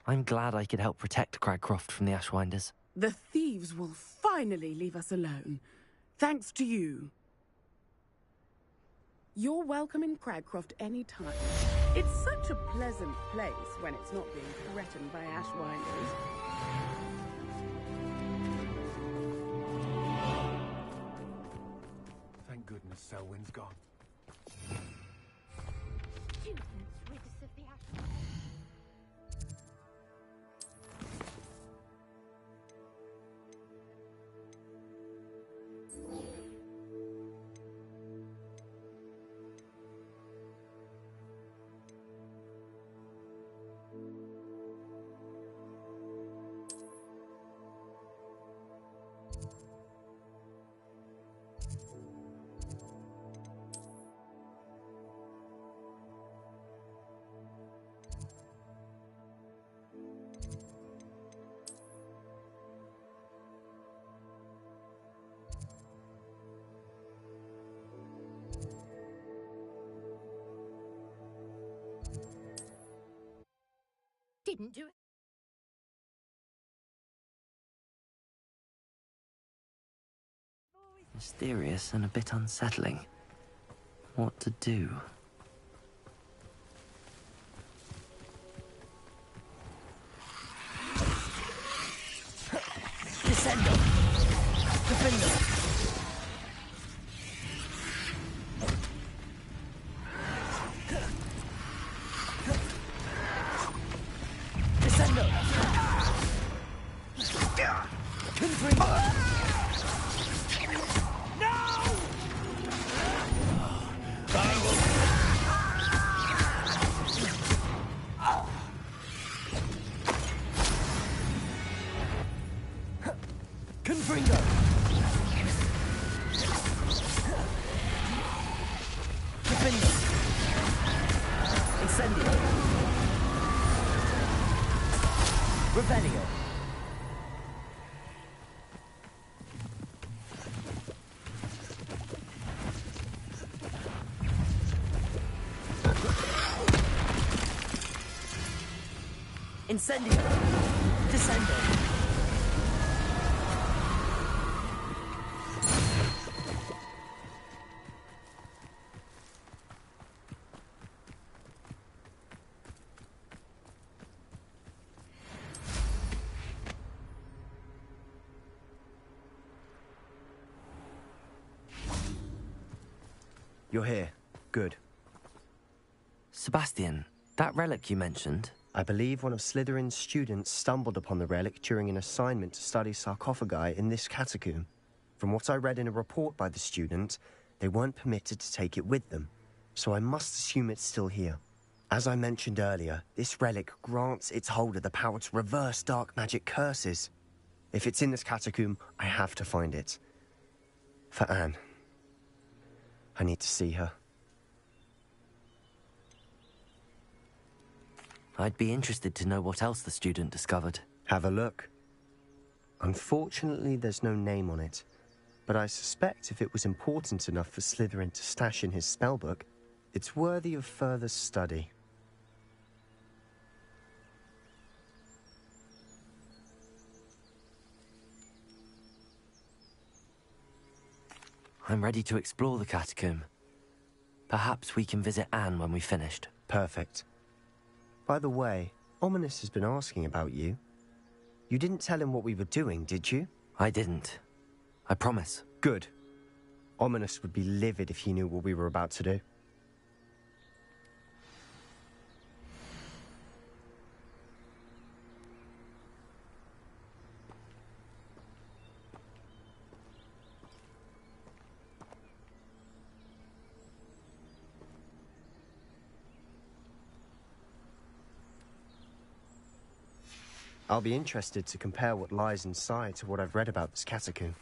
I'm glad I could help protect Cragcroft from the Ashwinders. The thieves will finally leave us alone. Thanks to you. You're welcome in Cragcroft any time. It's such a pleasant place when it's not being threatened by Ashwinders. Thank goodness Selwyn's gone. Didn't do it. Mysterious and a bit unsettling. What to do? Descendo. Defendo. Incendio. Descendo. You're here. Good. Sebastian, that relic you mentioned... I believe one of Slytherin's students stumbled upon the relic during an assignment to study sarcophagi in this catacomb. From what I read in a report by the student, they weren't permitted to take it with them, so I must assume it's still here. As I mentioned earlier, this relic grants its holder the power to reverse dark magic curses. If it's in this catacomb, I have to find it. For Anne. I need to see her. I'd be interested to know what else the student discovered. Have a look. Unfortunately, there's no name on it, but I suspect if it was important enough for Slytherin to stash in his spellbook, it's worthy of further study. I'm ready to explore the catacomb. Perhaps we can visit Anne when we've finished. Perfect. By the way, Ominous has been asking about you. You didn't tell him what we were doing, did you? I didn't. I promise. Good. Ominous would be livid if he knew what we were about to do. I'll be interested to compare what lies inside to what I've read about this catacomb.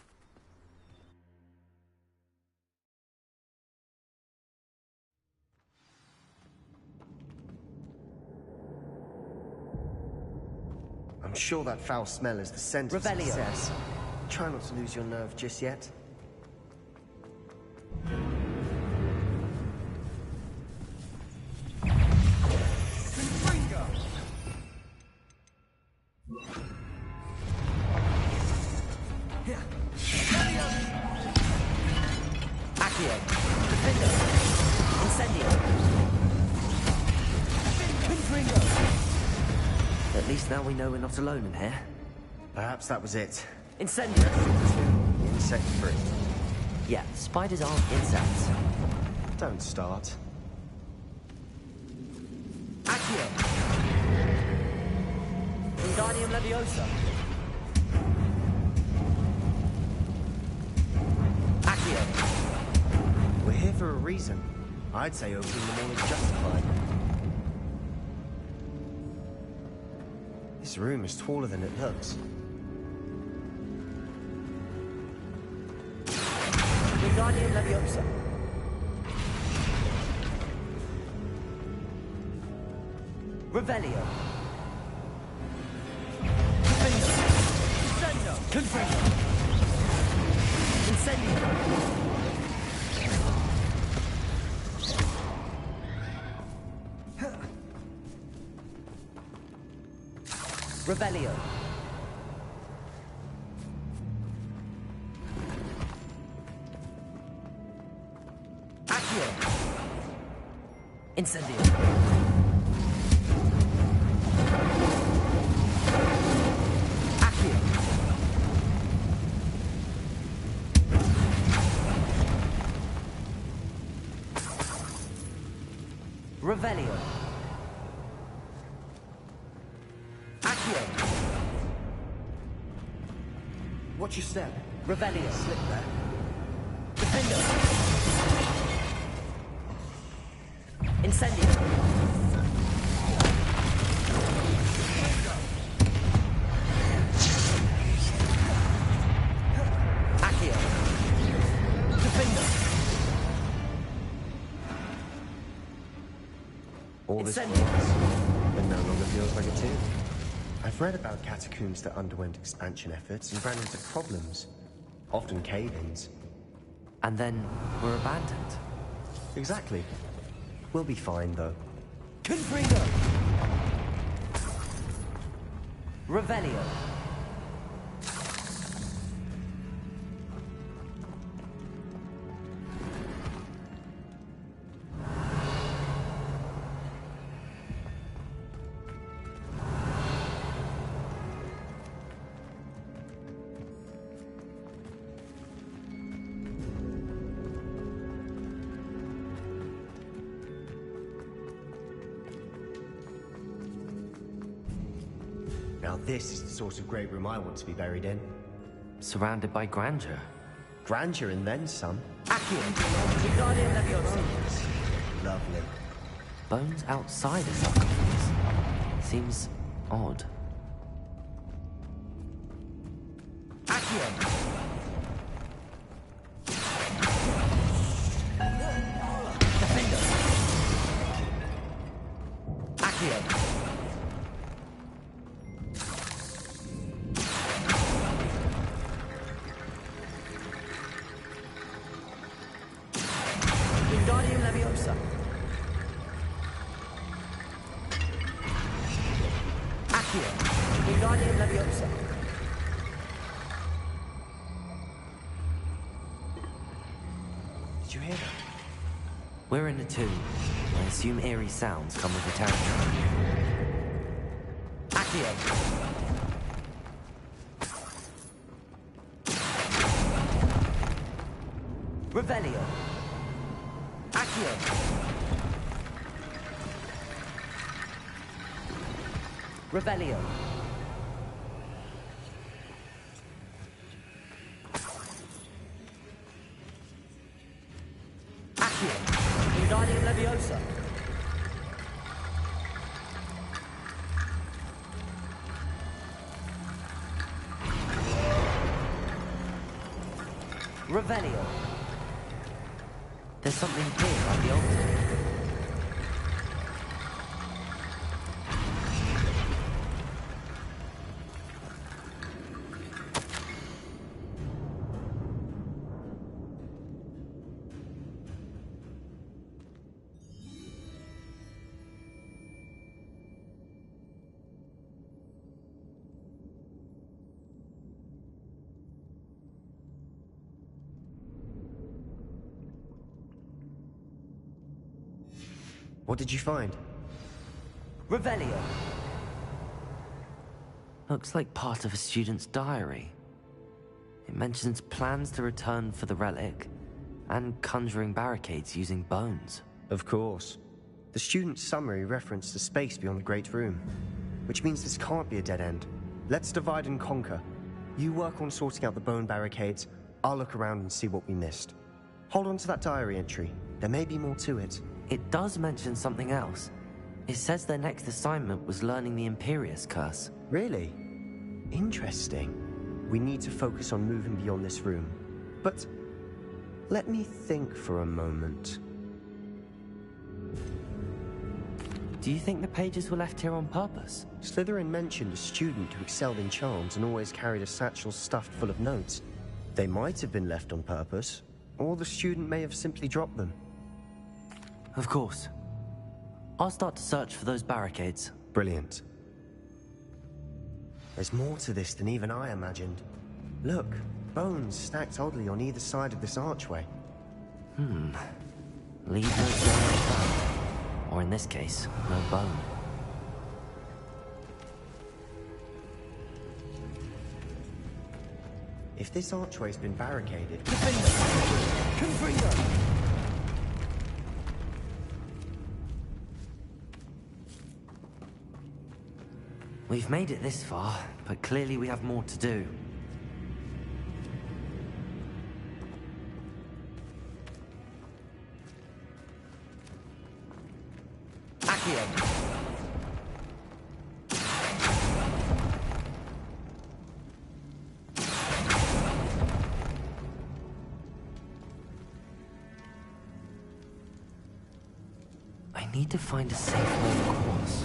I'm sure that foul smell is the scent of success. Try not to lose your nerve just yet. least now we know we're not alone in here. Perhaps that was it. Incendio! Insect-free. Yeah, spiders aren't insects. Don't start. Accio! Wingardium Leviosa! Accio! We're here for a reason. I'd say opening them all is justified. This room is taller than it looks. Wingardium Leviosa! Revelio! Defendo! Confringo! Incendio! Revelio! Accio! Incendio! Accio! Revelio! Accio! Watch your step. Revelio! Slip there. Defendo! Incendio! Accio! Defendo! All this Incendio! once, but no longer feels like a two. I've read about catacombs that underwent expansion efforts and ran into problems. Often cave-ins. And then we're abandoned. Exactly. We'll be fine, though. Confringo! Revelio! Now this is the sort of great room I want to be buried in. Surrounded by grandeur. Grandeur and then some. Accio! Wingardium Leviosa! Lovely. Bones outside a sarcophagus. Seems odd. Accio! Defendo! Accio! Wingardium Leviosa! Accio! Wingardium Leviosa! Did you hear that? We're in a tomb. I assume eerie sounds come with the territory. Accio! Revelio! Accio! Revelio! Accio! Wingardium Leviosa! Revelio! There's something here at the altar. What did you find? Revelio! Looks like part of a student's diary. It mentions plans to return for the relic and conjuring barricades using bones. Of course. The student's summary referenced a space beyond the Great Room, which means this can't be a dead end. Let's divide and conquer. You work on sorting out the bone barricades, I'll look around and see what we missed. Hold on to that diary entry. There may be more to it. It does mention something else. It says their next assignment was learning the Imperius Curse. Really? Interesting. We need to focus on moving beyond this room. But let me think for a moment. Do you think the pages were left here on purpose? Slytherin mentioned a student who excelled in charms and always carried a satchel stuffed full of notes. They might have been left on purpose, or the student may have simply dropped them. Of course. I'll start to search for those barricades. Brilliant. There's more to this than even I imagined. Look, bones stacked oddly on either side of this archway. Leave no stone unturned. Or in this case, no bone. If this archway's been barricaded... Confringo! We've made it this far, but clearly we have more to do. Accio! I need to find a safe way across.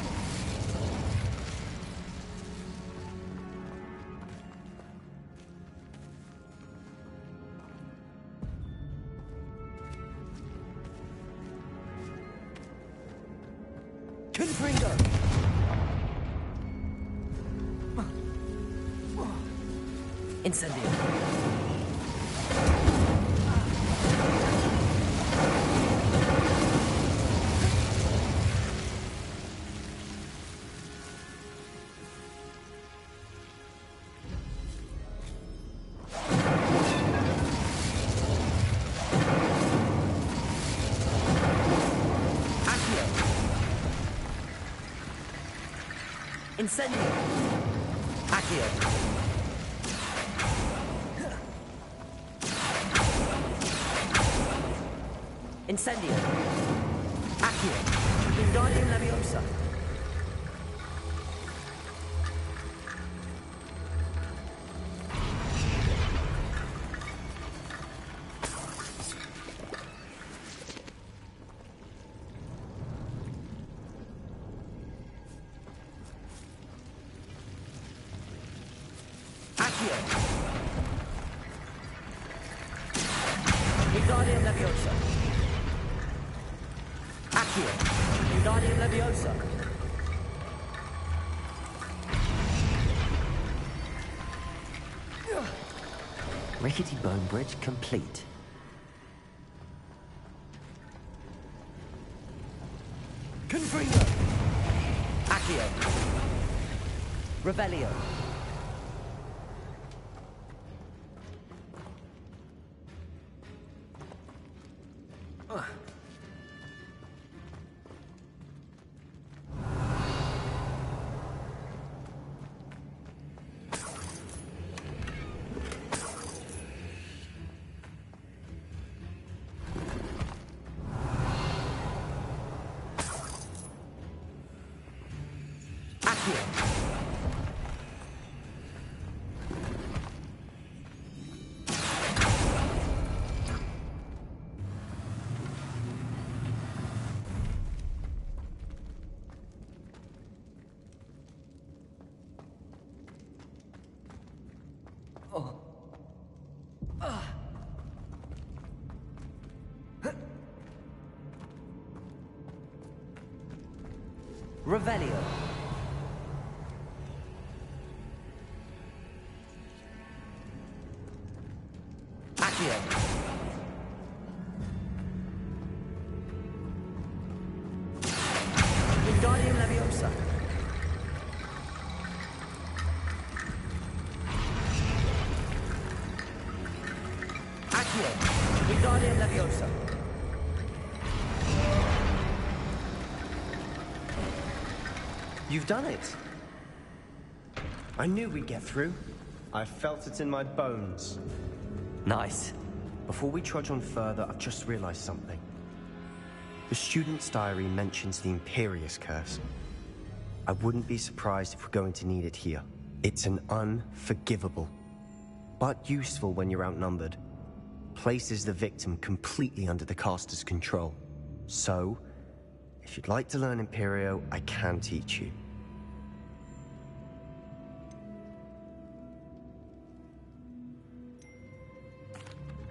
Confringo! Incendio! Incendio! Accio! Incendio! Accio! Wingardium Leviosa! Wingardium Leviosa. Accio. Wingardium Leviosa. Rickety bone bridge complete. Confringo. Accio. Revelio. Revelio. Accio. Wingardium Leviosa. Wingardium Leviosa. You've done it. I knew we'd get through. I felt it in my bones. Nice. Before we trudge on further, I've just realized something. The student's diary mentions the Imperious Curse. I wouldn't be surprised if we're going to need it here. It's an unforgivable, but useful when you're outnumbered. Places the victim completely under the caster's control. So, if you'd like to learn Imperio, I can teach you.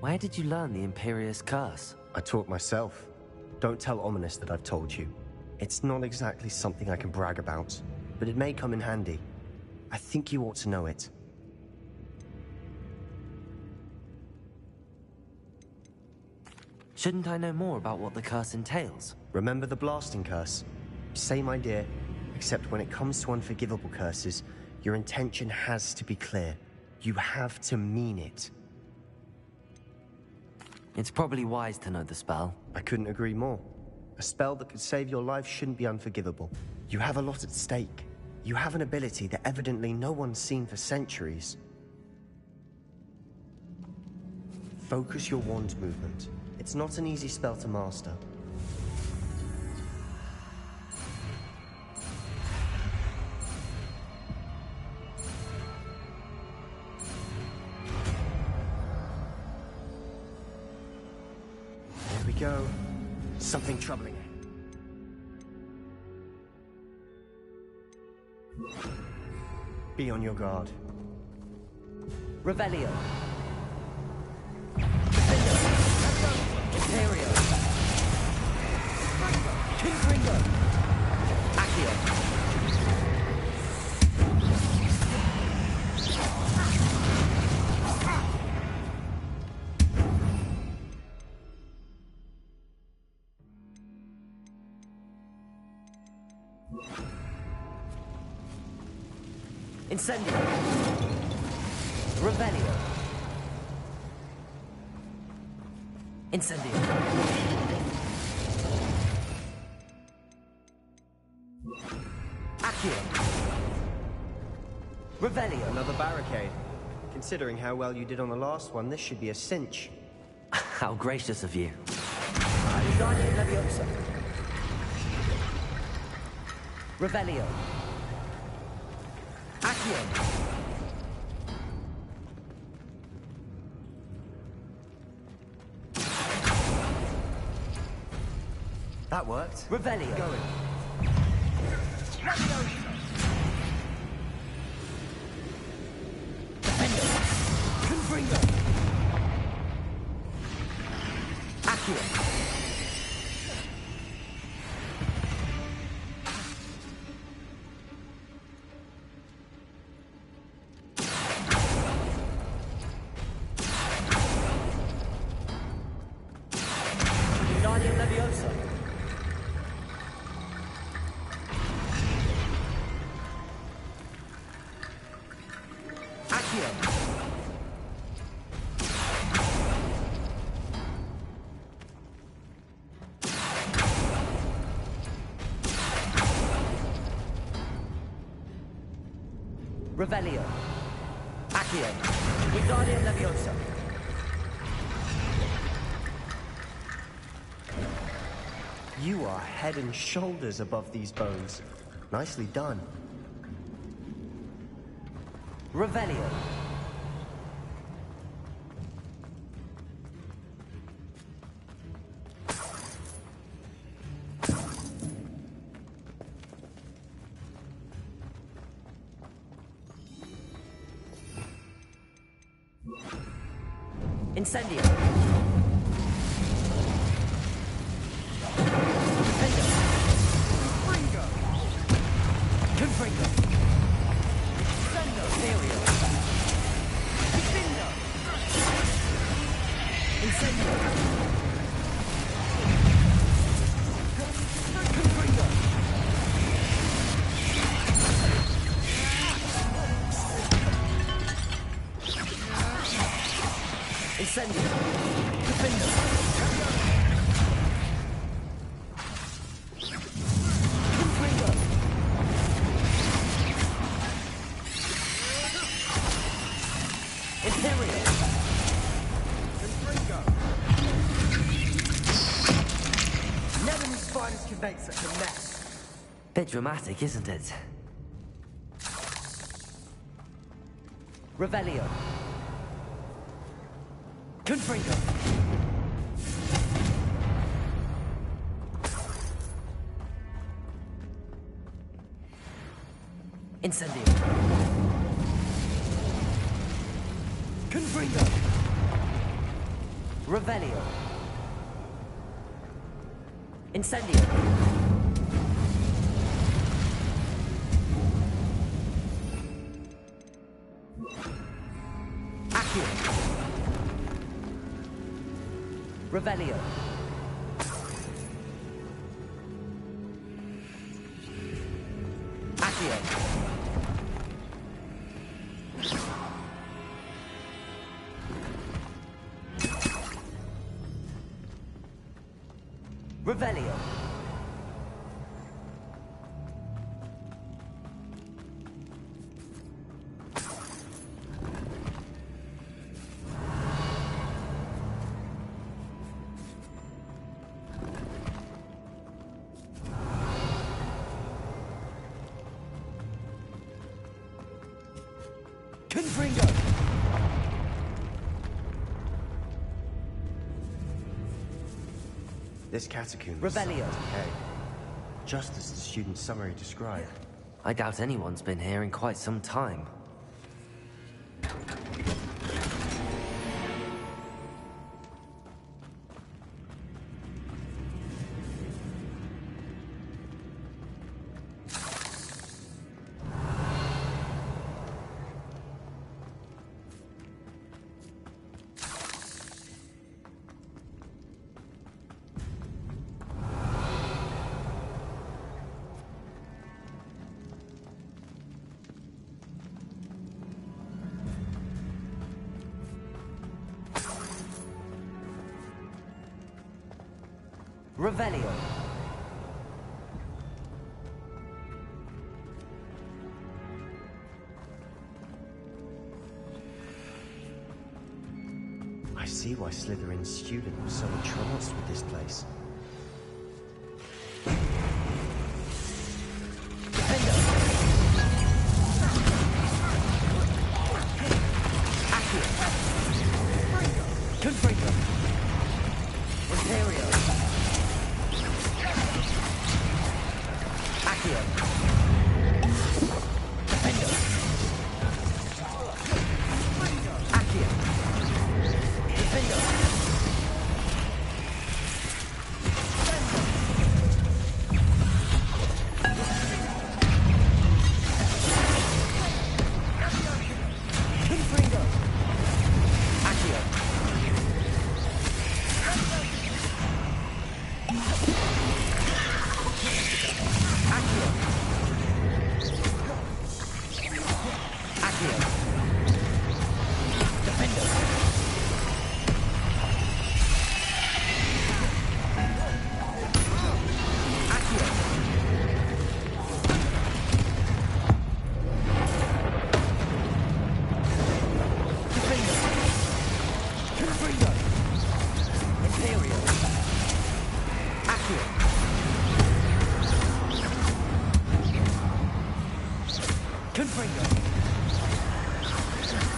Where did you learn the Imperious Curse? I taught myself. Don't tell Ominous that I've told you. It's not exactly something I can brag about, but it may come in handy. I think you ought to know it. Shouldn't I know more about what the curse entails? Remember the blasting curse? Same idea, except when it comes to unforgivable curses, your intention has to be clear. You have to mean it. It's probably wise to know the spell. I couldn't agree more. A spell that could save your life shouldn't be unforgivable. You have a lot at stake. You have an ability that evidently no one's seen for centuries. Focus your wand movement. It's not an easy spell to master. There we go. Something troubling it. Be on your guard. Revelio. Imperio. Confringo. Accio. Incendio. Revelio. Incendio. Accio. Revelio. Another barricade. Considering how well you did on the last one, this should be a cinch. How gracious of you. Wingardium Leviosa. Revelio. Accio. That worked. Revelio. Going. Confringo. Accio. Wingardium Leviosa. Accio. Revelio. Accio. Wingardium Leviosa. You are head and shoulders above these bones. Nicely done. Revelio. Incendio. Confringo. Sendo. Imperio. Defendo. Incendio. Confringo. Incendio. Defendo. Make such a mess. Bit dramatic, isn't it? Revelio. Confringo. Incendio. Confringo. Revelio. Incendio. Accio. Revelio. Accio. Revelio. Confringo. This catacomb is Revelio. decay, just as the student's summary described. I doubt anyone's been here in quite some time. Revelio. I see why Slytherin's student was so entranced with this place. Confringo. Ontario. Accio. Defendo. Accio. Defendo. Confringo. Accio. Accio. Accio. Defendo. Accio. Defendo. Confringo. Imperio. Accio. Confringo.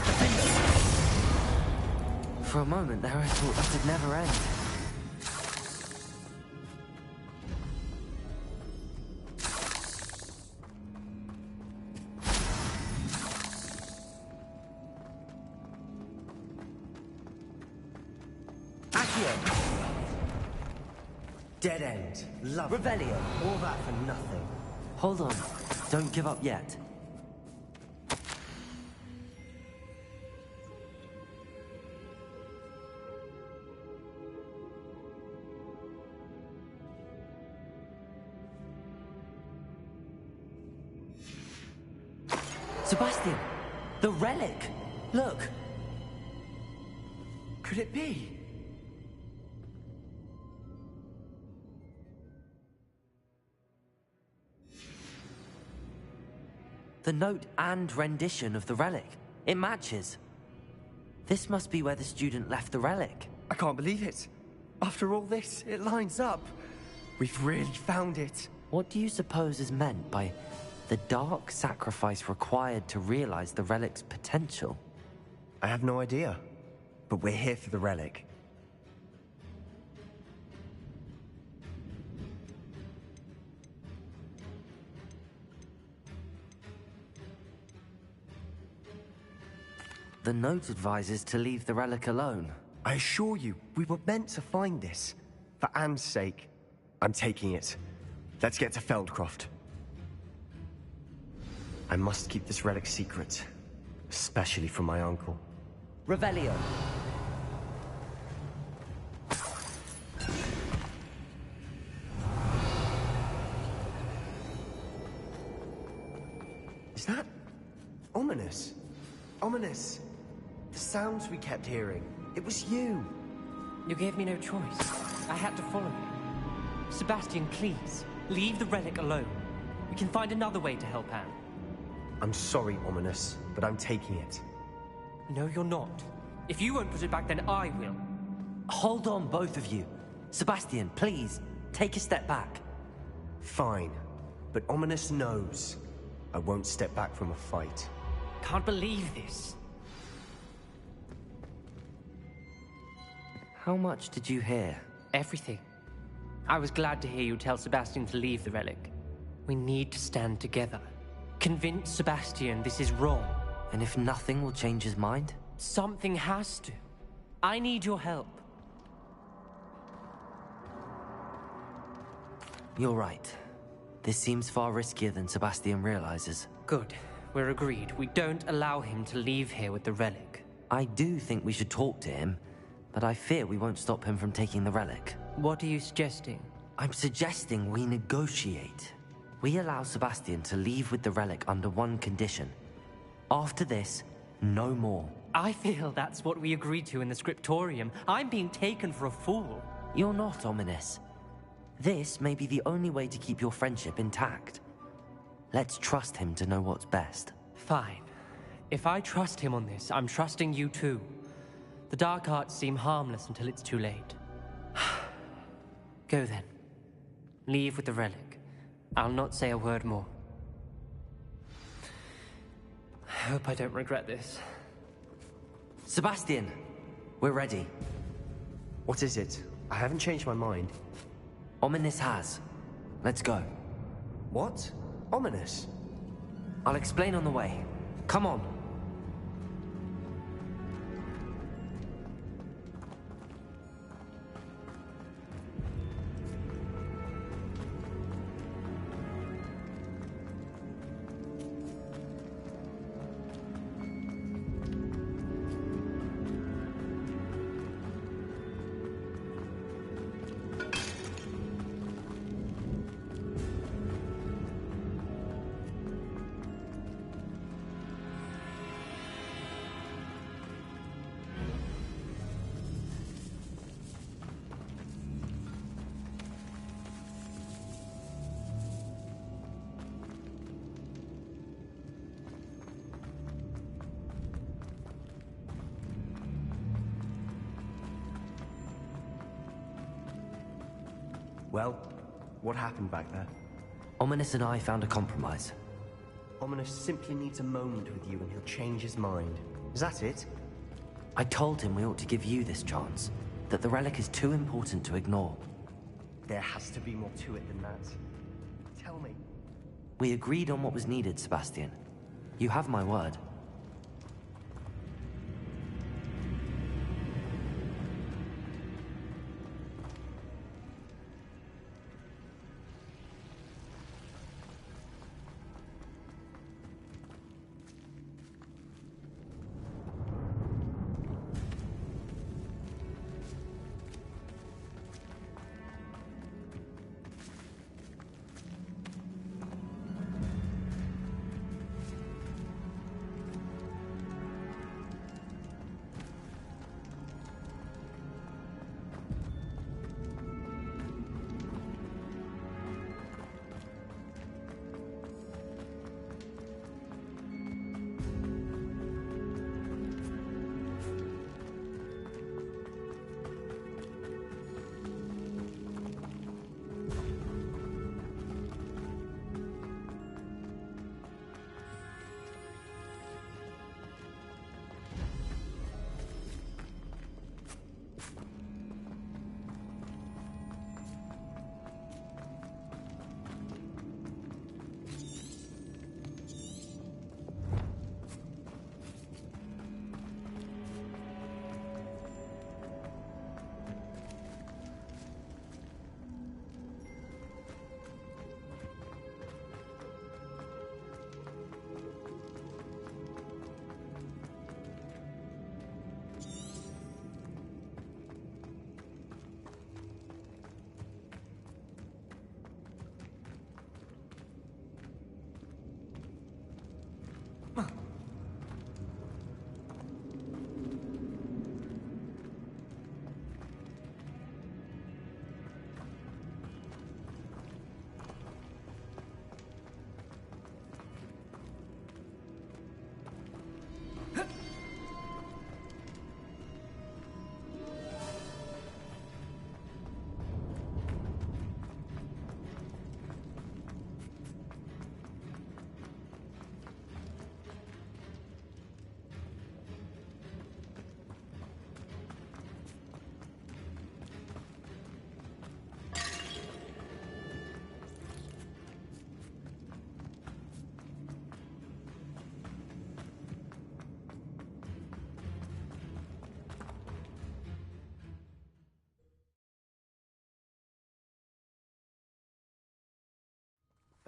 Defendo. For a moment there, I thought that would never end. Accio. Dead end. Love. Revelio. All that for nothing. Hold on. Don't give up yet. Sebastian! The relic! Look! Could it be? The note and rendition of the relic. It matches. This must be where the student left the relic. I can't believe it. After all this, it lines up. We've really found it. What do you suppose is meant by the dark sacrifice required to realize the relic's potential? I have no idea, but we're here for the relic. The note advises to leave the relic alone. I assure you, we were meant to find this. For Anne's sake. I'm taking it. Let's get to Feldcroft. I must keep this relic secret. Especially from my uncle. Revelio. Is that... ominous? Ominous. The sounds we kept hearing. It was you. You gave me no choice. I had to follow you. Sebastian, please, leave the relic alone. We can find another way to help Anne. I'm sorry, Ominous, but I'm taking it. No, you're not. If you won't put it back, then I will. Hold on, both of you. Sebastian, please, take a step back. Fine, but Ominous knows. I won't step back from a fight. Can't believe this. How much did you hear? Everything. I was glad to hear you tell Sebastian to leave the relic. We need to stand together. Convince Sebastian this is wrong. And if nothing will change his mind? Something has to. I need your help. You're right. This seems far riskier than Sebastian realizes. Good. We're agreed. We don't allow him to leave here with the relic. I do think we should talk to him, but I fear we won't stop him from taking the relic. What are you suggesting? I'm suggesting we negotiate. We allow Sebastian to leave with the relic under one condition. After this, no more. I feel that's what we agreed to in the scriptorium. I'm being taken for a fool. You're not, Ominous. This may be the only way to keep your friendship intact. Let's trust him to know what's best. Fine. If I trust him on this, I'm trusting you too. The dark arts seem harmless until it's too late. Go then. Leave with the relic. I'll not say a word more. I hope I don't regret this. Sebastian, we're ready. What is it? I haven't changed my mind. Ominous has. Let's go. What? Ominous? I'll explain on the way. Come on. Well, what happened back there? Ominous and I found a compromise. Ominous simply needs a moment with you and he'll change his mind. Is that it? I told him we ought to give you this chance, that the relic is too important to ignore. There has to be more to it than that. Tell me. We agreed on what was needed, Sebastian. You have my word.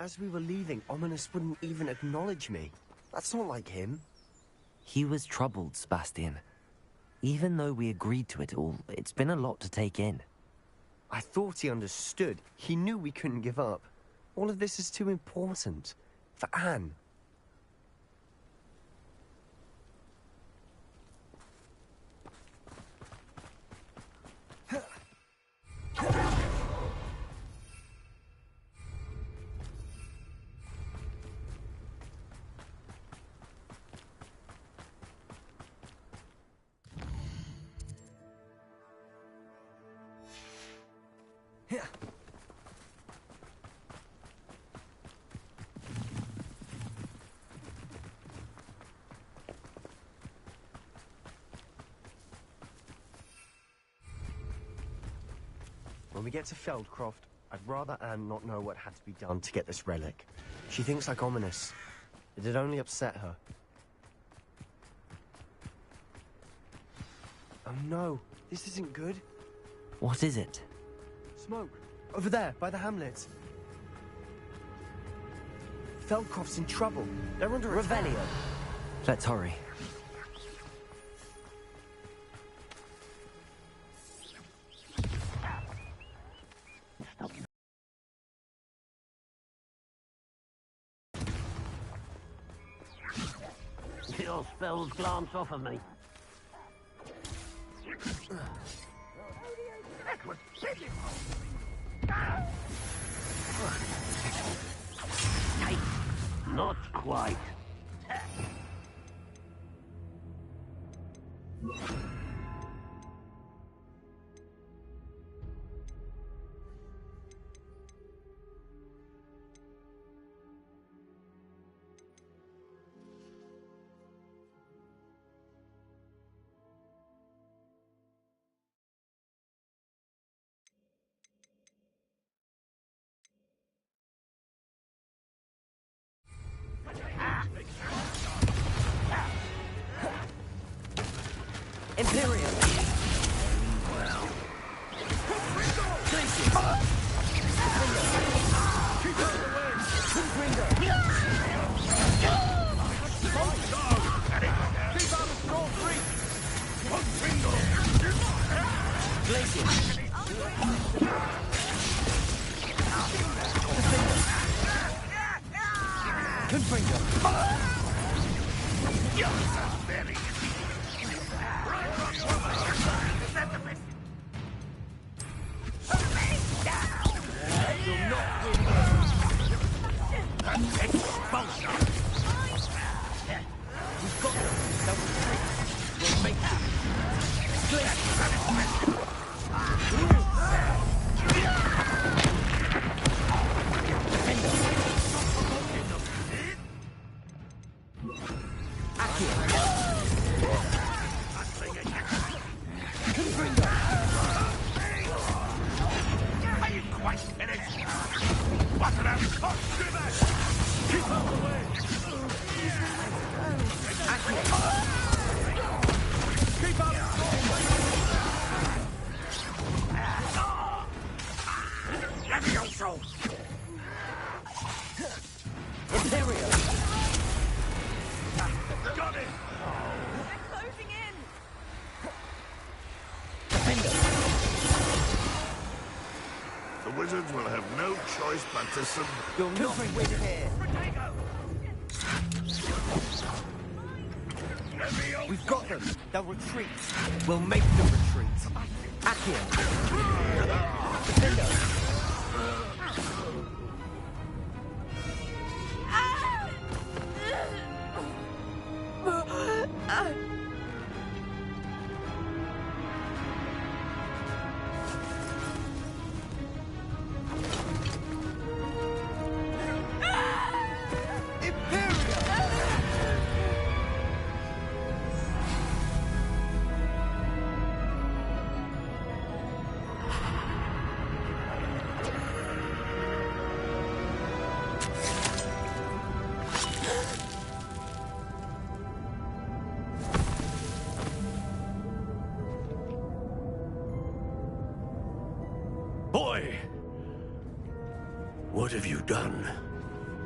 As we were leaving, Ominous wouldn't even acknowledge me. That's not like him. He was troubled, Sebastian. Even though we agreed to it all, it's been a lot to take in. I thought he understood. He knew we couldn't give up. All of this is too important. For Anne. When we get to Feldcroft, I'd rather Anne not know what had to be done to get this relic. She thinks like Ominous. It'd only upset her. Oh no, this isn't good. What is it? Smoke! Over there, by the hamlet. Feldcroft's in trouble. They're under attack. Revelio. Let's hurry. Your spells glance off of me. Not quite. Imperium! Well. Wizards will have no choice but to You'll not win here. them. They'll retreat. We'll make them retreat. Accio. Defender. Boy! What have you done?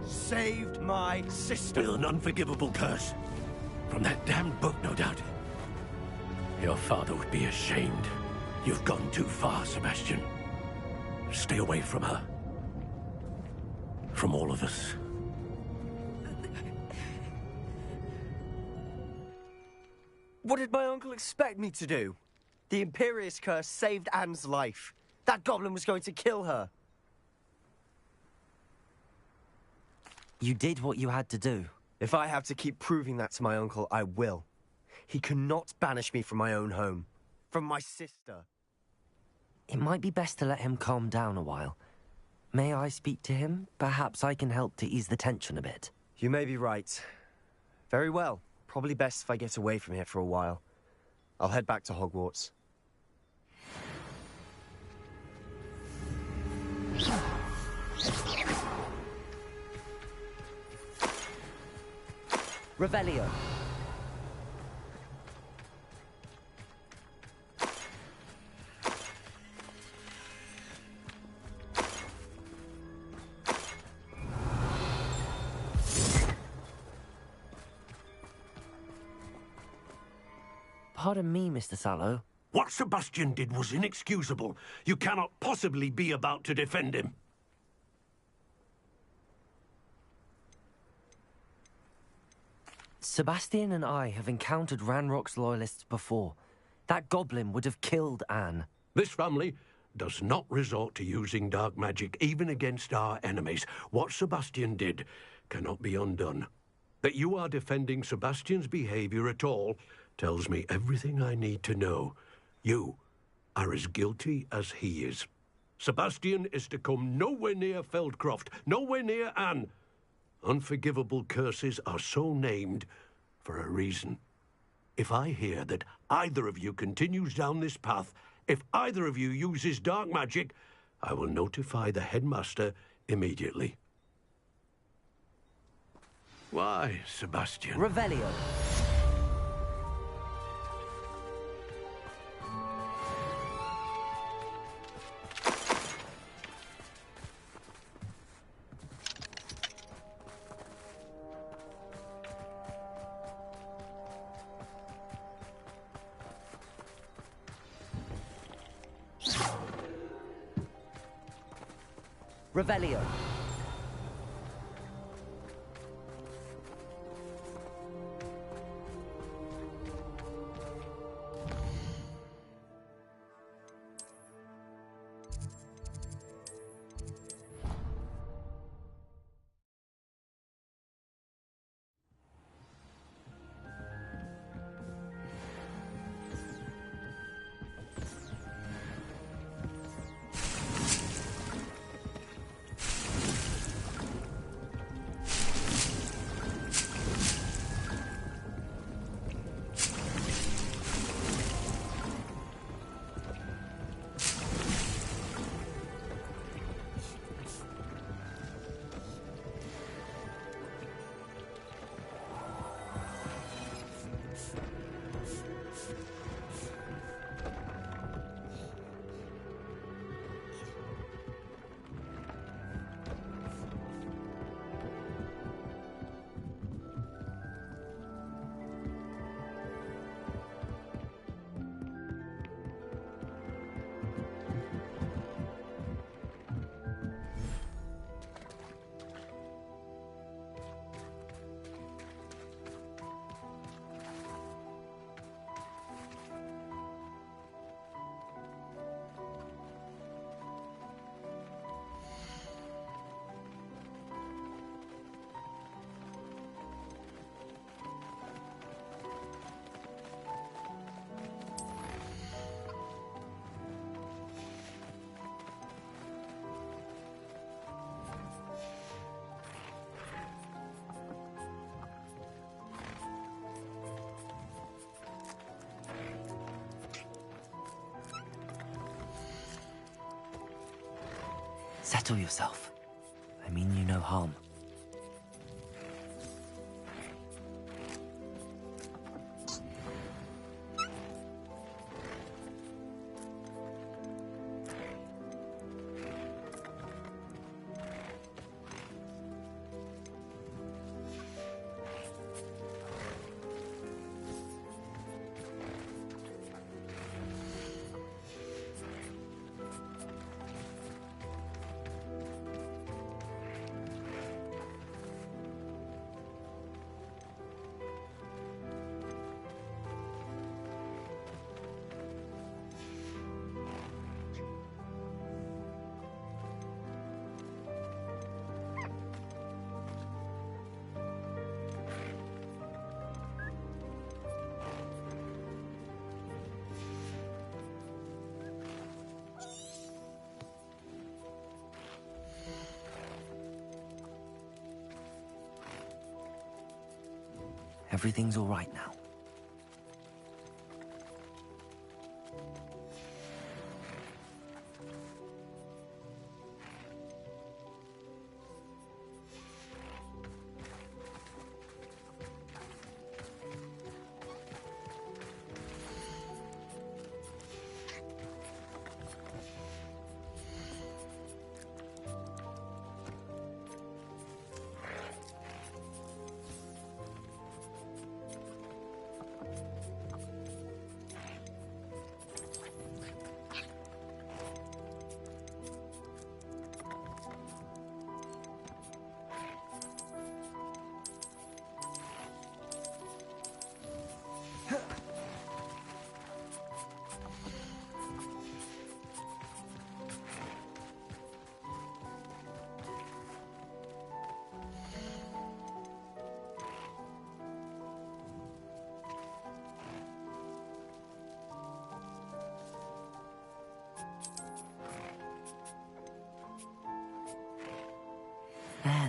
Saved my sister. With an unforgivable curse. From that damned book, no doubt. Your father would be ashamed. You've gone too far, Sebastian. Stay away from her. From all of us. What did my uncle expect me to do? The Imperious curse saved Anne's life. That goblin was going to kill her. You did what you had to do. If I have to keep proving that to my uncle, I will. He cannot banish me from my own home. From my sister. It might be best to let him calm down a while. May I speak to him? Perhaps I can help to ease the tension a bit. You may be right. Very well. Probably best if I get away from here for a while. I'll head back to Hogwarts. Revelio. Pardon me, Mr. Sallow. What Sebastian did was inexcusable. You cannot possibly be about to defend him. Sebastian and I have encountered Ranrock's loyalists before. That goblin would have killed Anne. This family does not resort to using dark magic, even against our enemies. What Sebastian did cannot be undone. That you are defending Sebastian's behavior at all tells me everything I need to know. You are as guilty as he is. Sebastian is to come nowhere near Feldcroft, nowhere near Anne. Unforgivable curses are so named for a reason. If I hear that either of you continues down this path, if either of you uses dark magic, I will notify the headmaster immediately. Why, Sebastian? Revelio. Revelio. Settle yourself. I mean you no harm. Everything's all right now.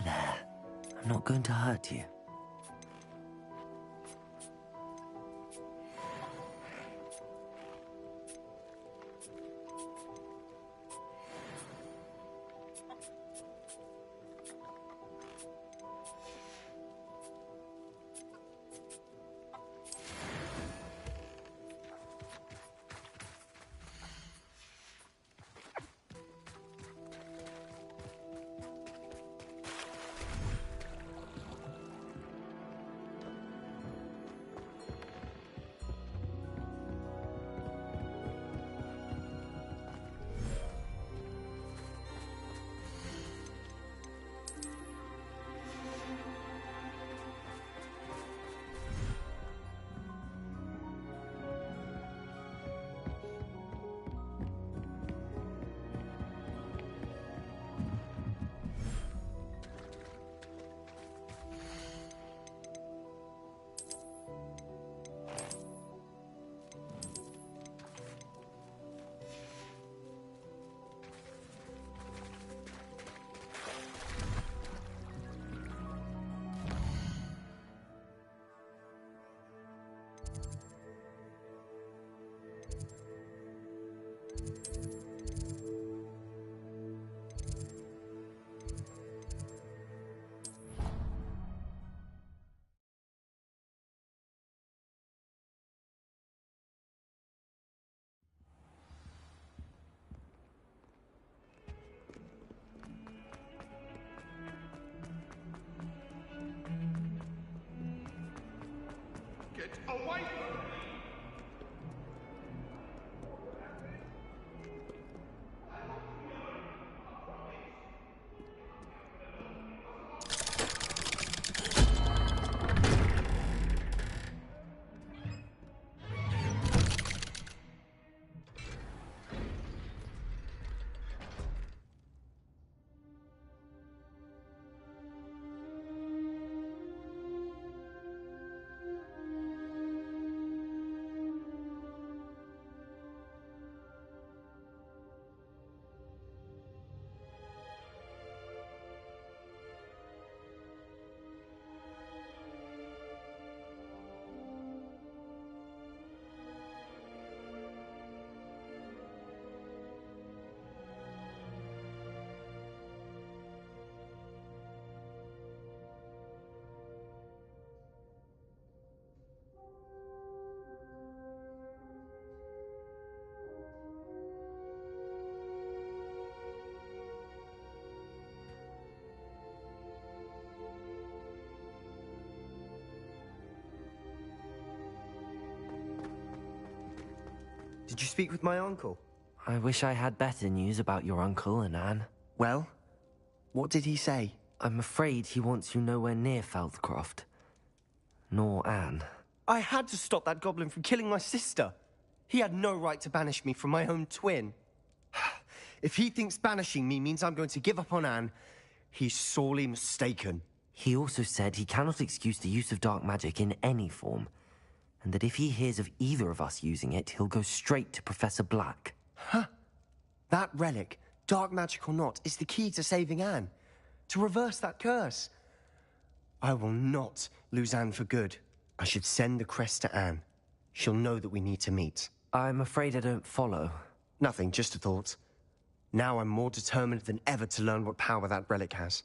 There. I'm not going to hurt you. Get away from me! Did you speak with my uncle? I wish I had better news about your uncle and Anne. Well, what did he say? I'm afraid he wants you nowhere near Feldcroft. Nor Anne. I had to stop that goblin from killing my sister. He had no right to banish me from my own twin. If he thinks banishing me means I'm going to give up on Anne, he's sorely mistaken. He also said he cannot excuse the use of dark magic in any form, and that if he hears of either of us using it, he'll go straight to Professor Black. Huh? That relic, dark magic or not, is the key to saving Anne. To reverse that curse. I will not lose Anne for good. I should send the crest to Anne. She'll know that we need to meet. I'm afraid I don't follow. Nothing, just a thought. Now I'm more determined than ever to learn what power that relic has.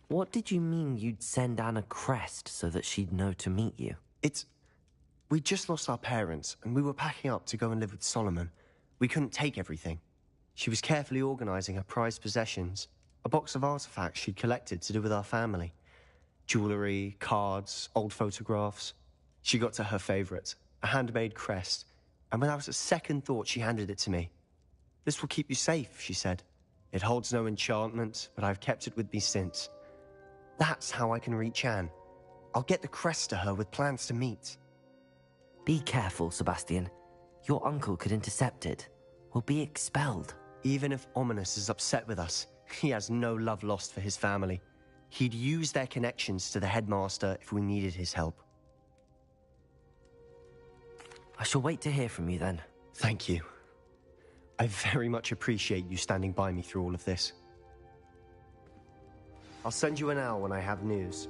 What did you mean you'd send Anne a crest so that she'd know to meet you? We just lost our parents, and we were packing up to go and live with Solomon. We couldn't take everything. She was carefully organizing her prized possessions, a box of artifacts she'd collected to do with our family. Jewelry, cards, old photographs. She got to her favorite, a handmade crest, and without a second thought, she handed it to me. "This will keep you safe," she said. "It holds no enchantment, but I've kept it with me since. That's how I can reach Anne. I'll get the crest to her with plans to meet." Be careful, Sebastian. Your uncle could intercept it. We'll be expelled. Even if Ominous is upset with us, he has no love lost for his family. He'd use their connections to the headmaster if we needed his help. I shall wait to hear from you then. Thank you. I very much appreciate you standing by me through all of this. I'll send you an owl when I have news.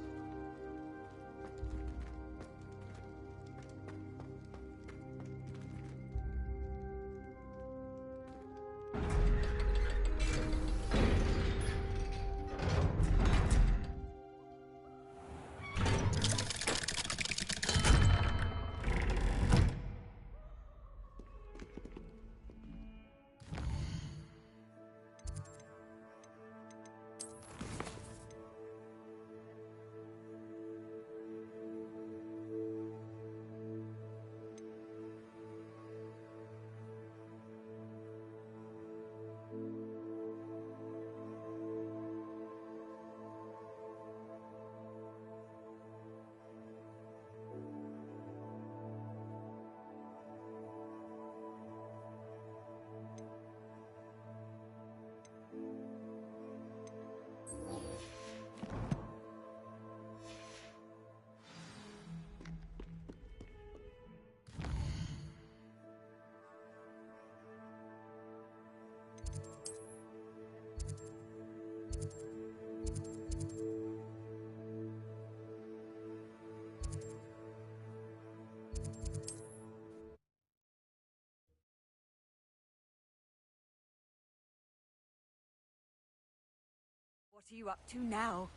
What are you up to now?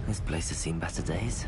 This place has seen better days.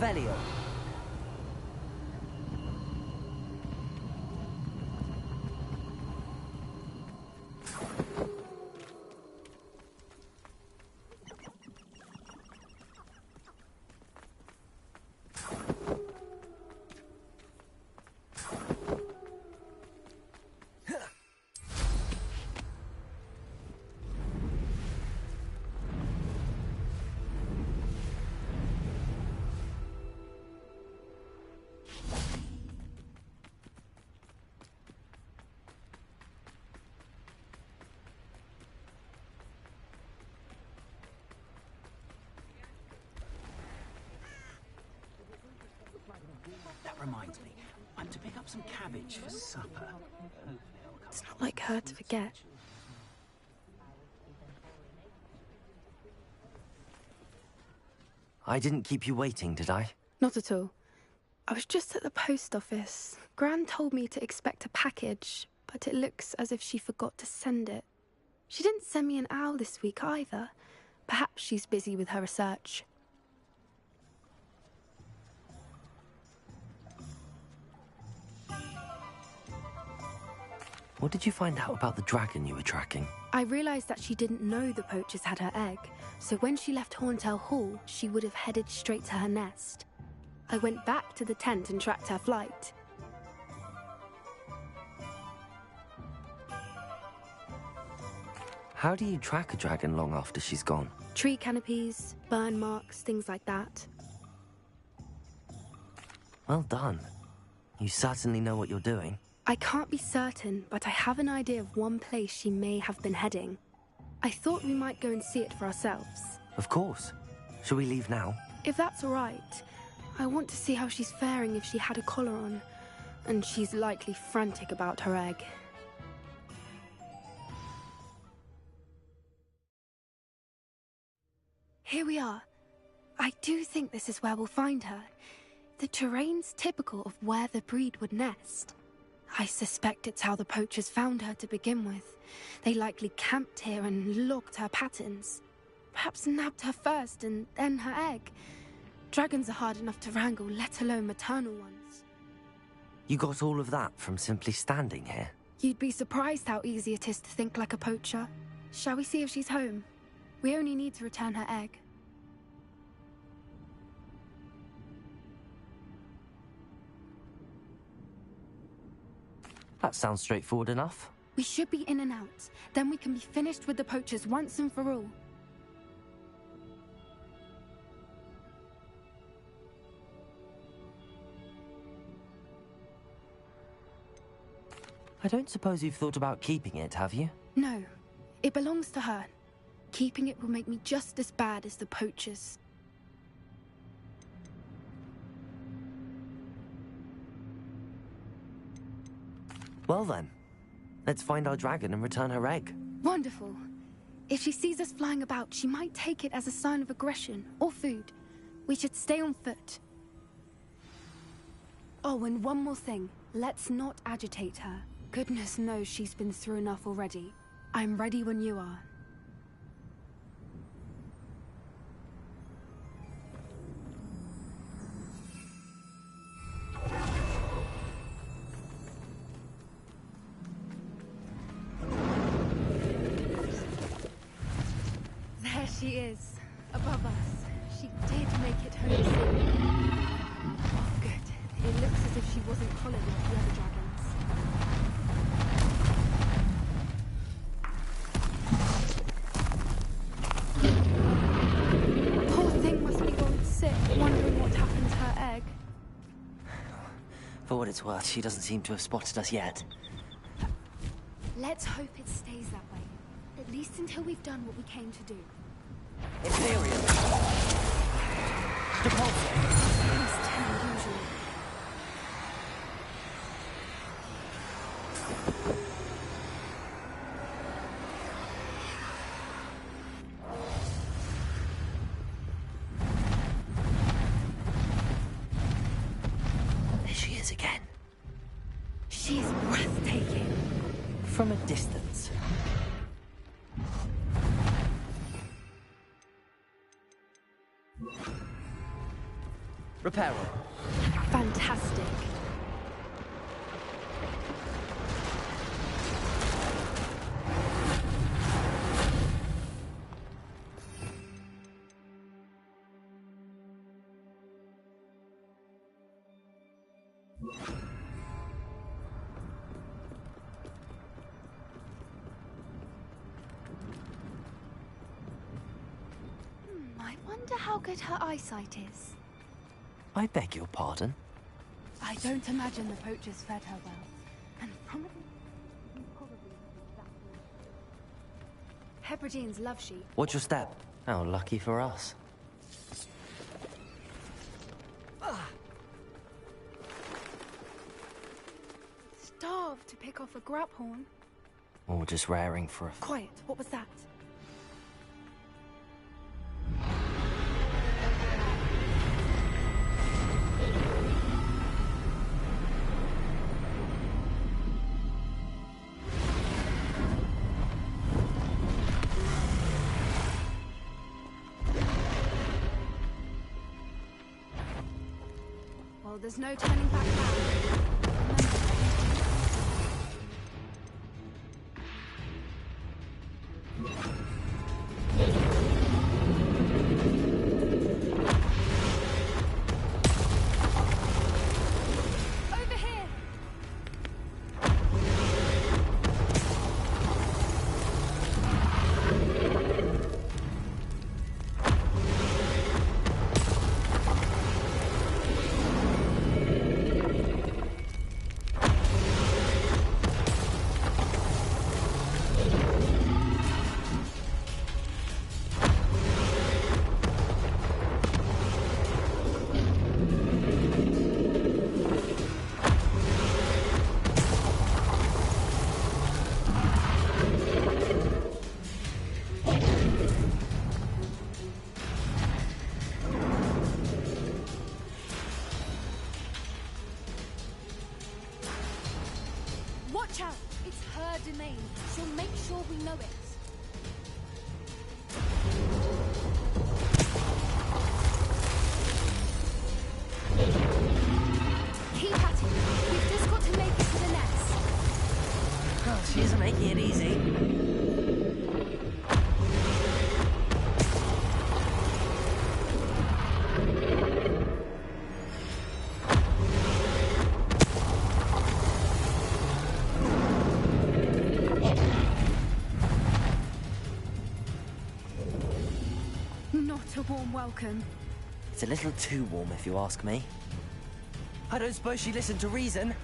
Revelio. That reminds me, I'm to pick up some cabbage for supper. It's not like her to forget. I didn't keep you waiting, did I? Not at all. I was just at the post office. Gran told me to expect a package, but it looks as if she forgot to send it. She didn't send me an owl this week either. Perhaps she's busy with her research. What did you find out about the dragon you were tracking? I realised that she didn't know the poachers had her egg, so when she left Horntail Hall, she would have headed straight to her nest. I went back to the tent and tracked her flight. How do you track a dragon long after she's gone? Tree canopies, burn marks, things like that. Well done. You certainly know what you're doing. I can't be certain, but I have an idea of one place she may have been heading. I thought we might go and see it for ourselves. Of course. Shall we leave now? If that's all right. I want to see how she's faring if she had a collar on. And she's likely frantic about her egg. Here we are. I do think this is where we'll find her. The terrain's typical of where the breed would nest. I suspect it's how the poachers found her to begin with. They likely camped here and logged her patterns. Perhaps nabbed her first and then her egg. Dragons are hard enough to wrangle, let alone maternal ones. You got all of that from simply standing here? You'd be surprised how easy it is to think like a poacher. Shall we see if she's home? We only need to return her egg. That sounds straightforward enough. We should be in and out. Then we can be finished with the poachers once and for all. I don't suppose you've thought about keeping it, have you? No. It belongs to her. Keeping it will make me just as bad as the poachers. Well then, let's find our dragon and return her egg. Wonderful. If she sees us flying about, she might take it as a sign of aggression or food. We should stay on foot. Oh, and one more thing. Let's not agitate her. Goodness knows she's been through enough already. I'm ready when you are. There she is, above us. She did make it home safe. Oh, good. It looks as if she wasn't collared like the other dragons. Poor thing must be going sick, wondering what happened to her egg. For what it's worth, she doesn't seem to have spotted us yet. Let's hope it stays that way. At least until we've done what we came to do. Imperium. Almost 10 usually. There she is again. She's breathtaking. From a distance. Repairer. Fantastic. I wonder how good her eyesight is. I beg your pardon? I don't imagine the poachers fed her well. And probably Hebridean's love sheep. What's your step? How lucky for us. Starved to pick off a graphorn. Or just raring for a... Quiet, what was that? Well, there's no turning back now. Over here! Watch out! It's her domain. She'll make sure we know it. Keep at it. We've just got to make it to the nest. Oh, she isn't making it easy. Not a warm welcome. It's a little too warm, if you ask me. I don't suppose she listened to reason.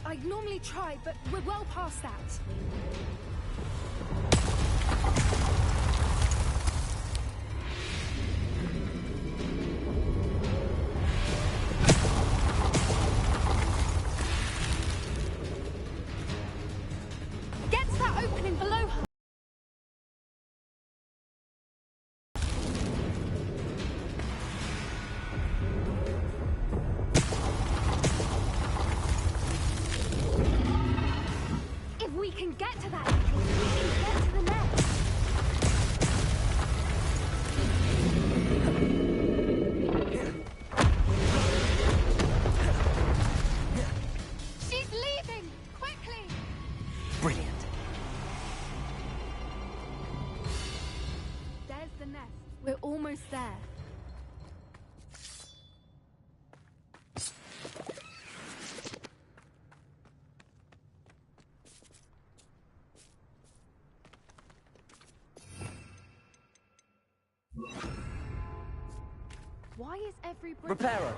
I'd normally try, but we're well past that. Get to that opening below her. If we can get to that entrance, we can get to the nest. She's leaving! Quickly! Brilliant. There's the nest. We're almost there. Why is every brick... Repairer.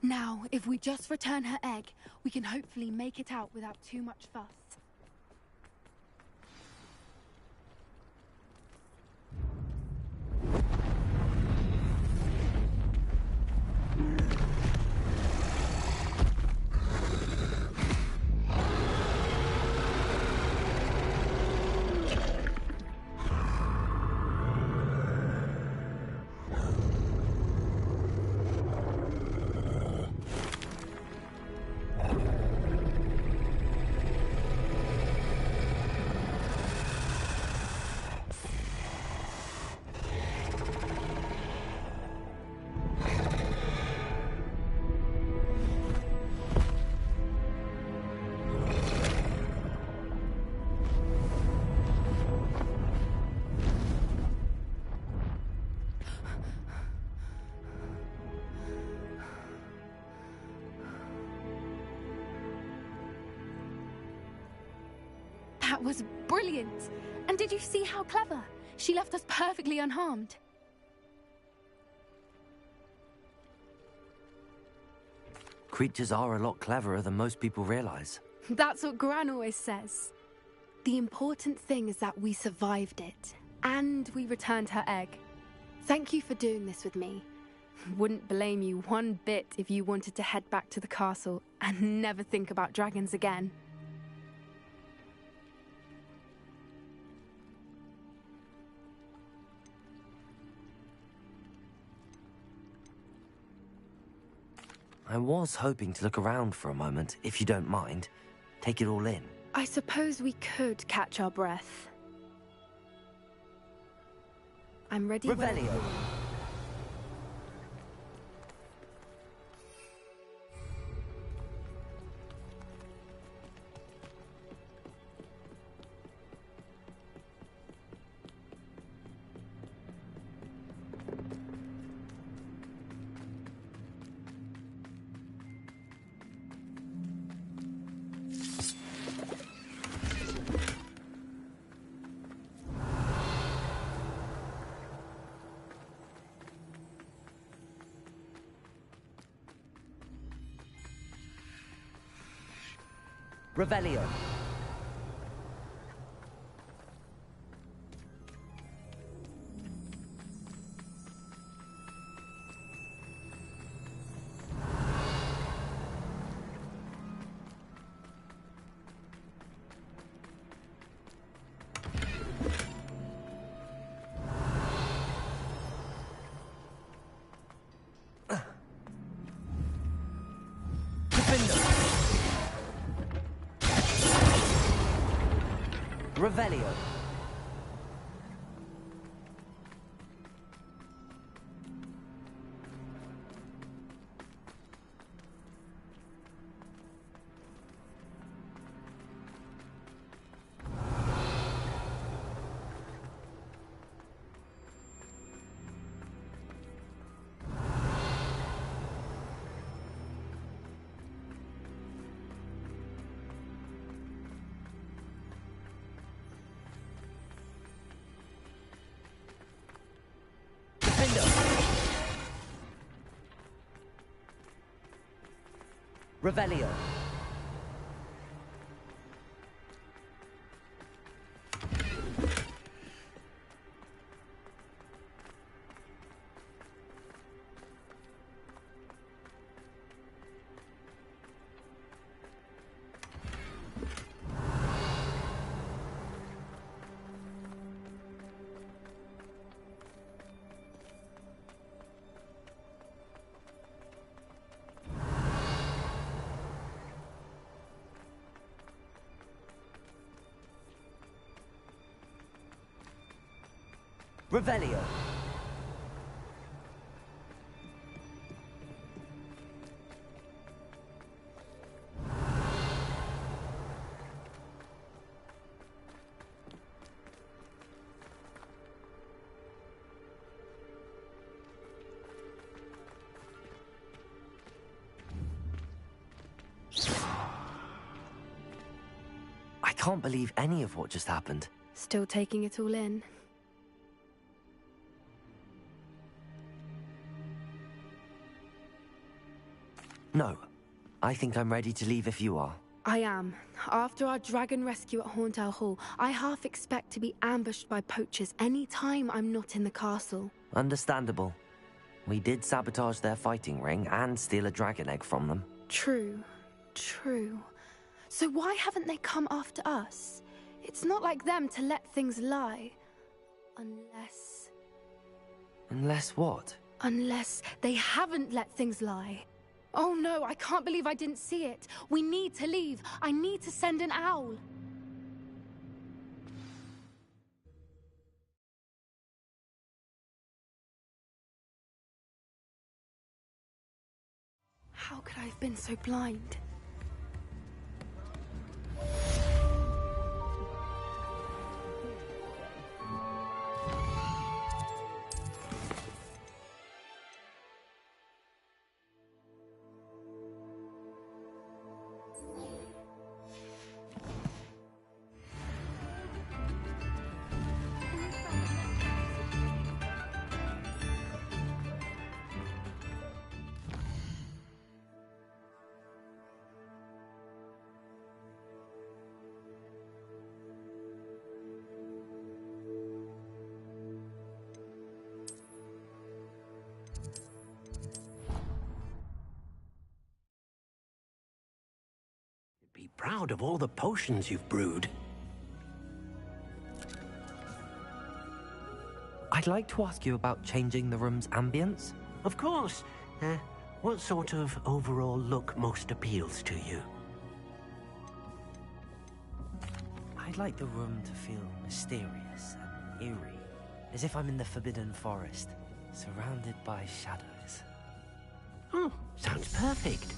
Now, if we just return her egg, we can hopefully make it out without too much fuss. That was brilliant. And did you see how clever? She left us perfectly unharmed. Creatures are a lot cleverer than most people realize. That's what Gran always says. The important thing is that we survived it, and we returned her egg. Thank you for doing this with me. Wouldn't blame you one bit if you wanted to head back to the castle and never think about dragons again. I was hoping to look around for a moment, if you don't mind. Take it all in. I suppose we could catch our breath. I'm ready. Revelio. Revelio. Revelio. Revelio. Revelio. I can't believe any of what just happened. Still taking it all in. No. I think I'm ready to leave if you are. I am. After our dragon rescue at Hauntow Hall, I half expect to be ambushed by poachers any time I'm not in the castle. Understandable. We did sabotage their fighting ring and steal a dragon egg from them. True. True. So why haven't they come after us? It's not like them to let things lie. Unless... Unless what? Unless they haven't let things lie. Oh no, I can't believe I didn't see it. We need to leave. I need to send an owl. How could I have been so blind? proud of all the potions you've brewed. I'd like to ask you about changing the room's ambience. Of course. What sort of overall look most appeals to you? I'd like the room to feel mysterious and eerie, as if I'm in the Forbidden Forest, surrounded by shadows. Oh, sounds perfect.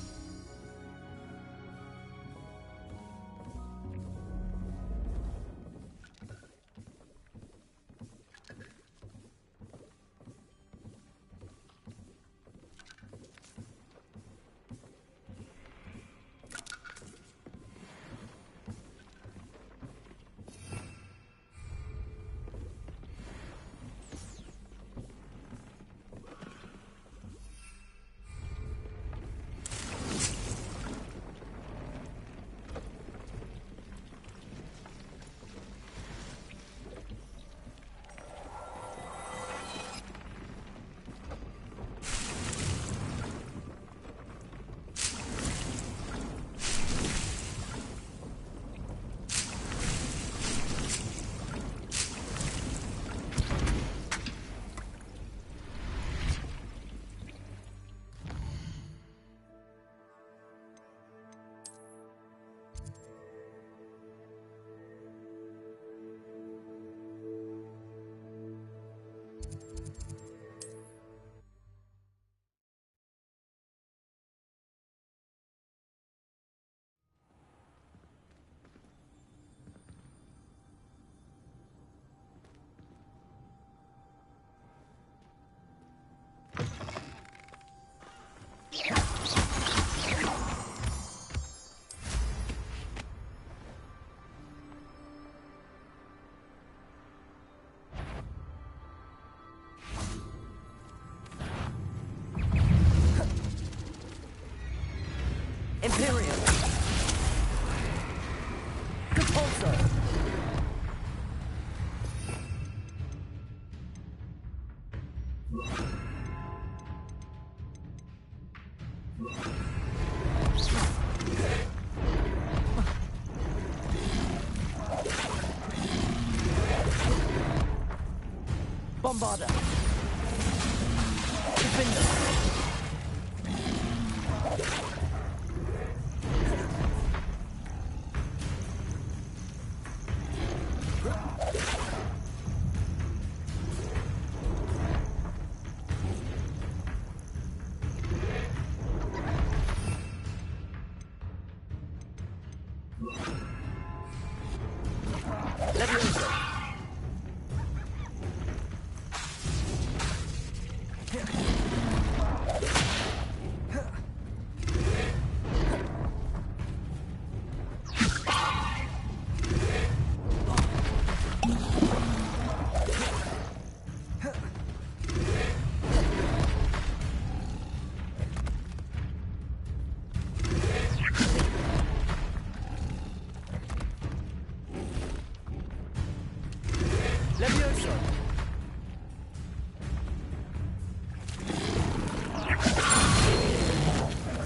Imperium! Repulsor! Bombarder! Defender!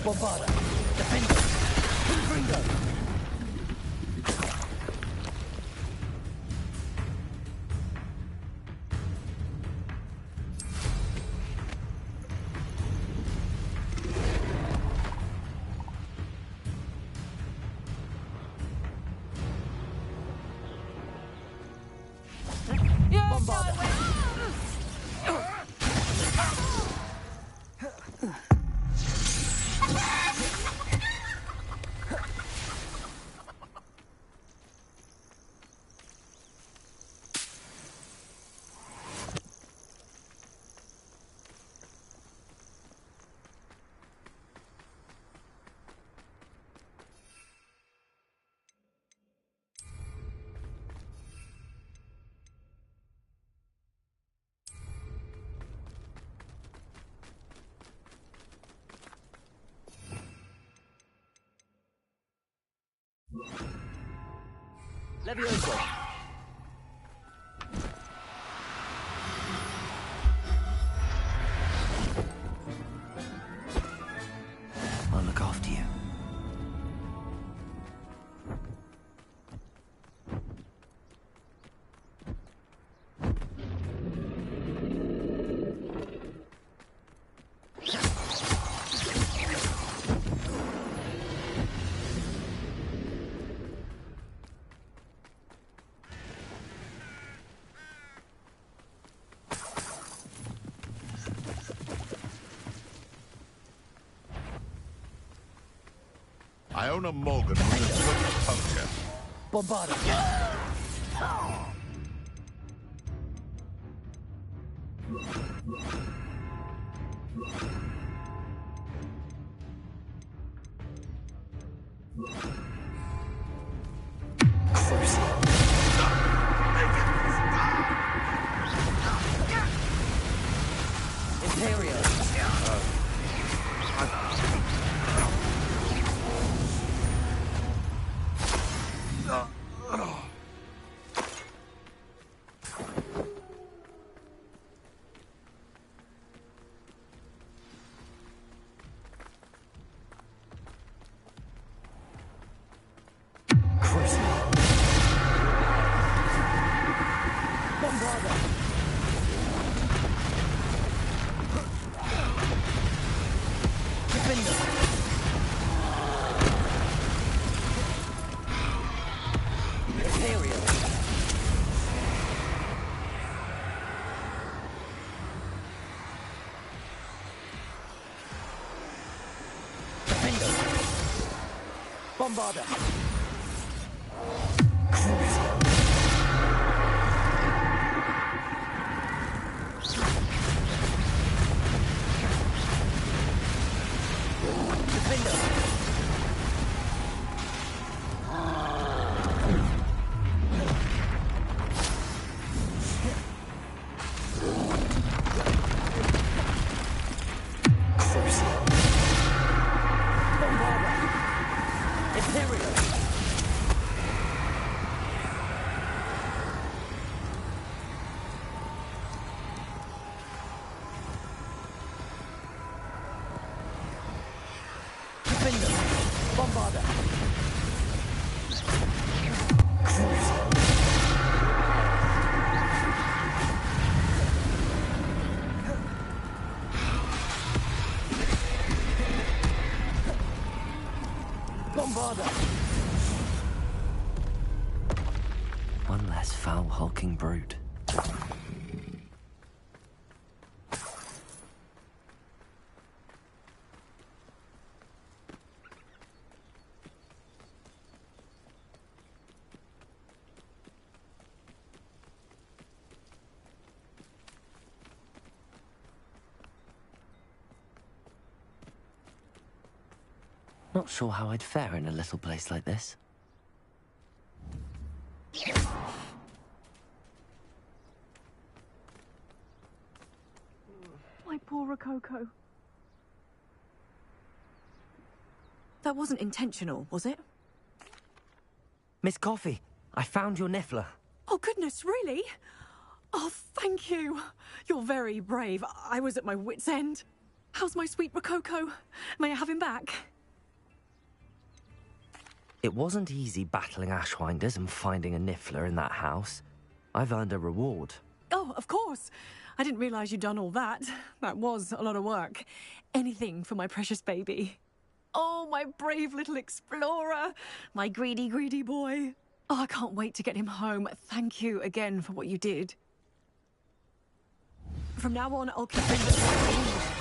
Bombarder! Defender! Confringo! Levioso! I'll look after you. Iona Morgan was a good puncher. Bombarda. Imperial. Bombarda. Bombarda. Bombarda. One less foul, hulking brute. Not sure how I'd fare in a little place like this. My poor Rococo. That wasn't intentional, was it? Miss Coffee, I found your Niffler. Oh, goodness, really? Oh, thank you. You're very brave. I was at my wit's end. How's my sweet Rococo? May I have him back? It wasn't easy battling Ashwinders and finding a Niffler in that house. I've earned a reward. Oh, of course. I didn't realize you'd done all that. That was a lot of work. Anything for my precious baby. Oh, my brave little explorer. My greedy, greedy boy. Oh, I can't wait to get him home. Thank you again for what you did. From now on, I'll keep him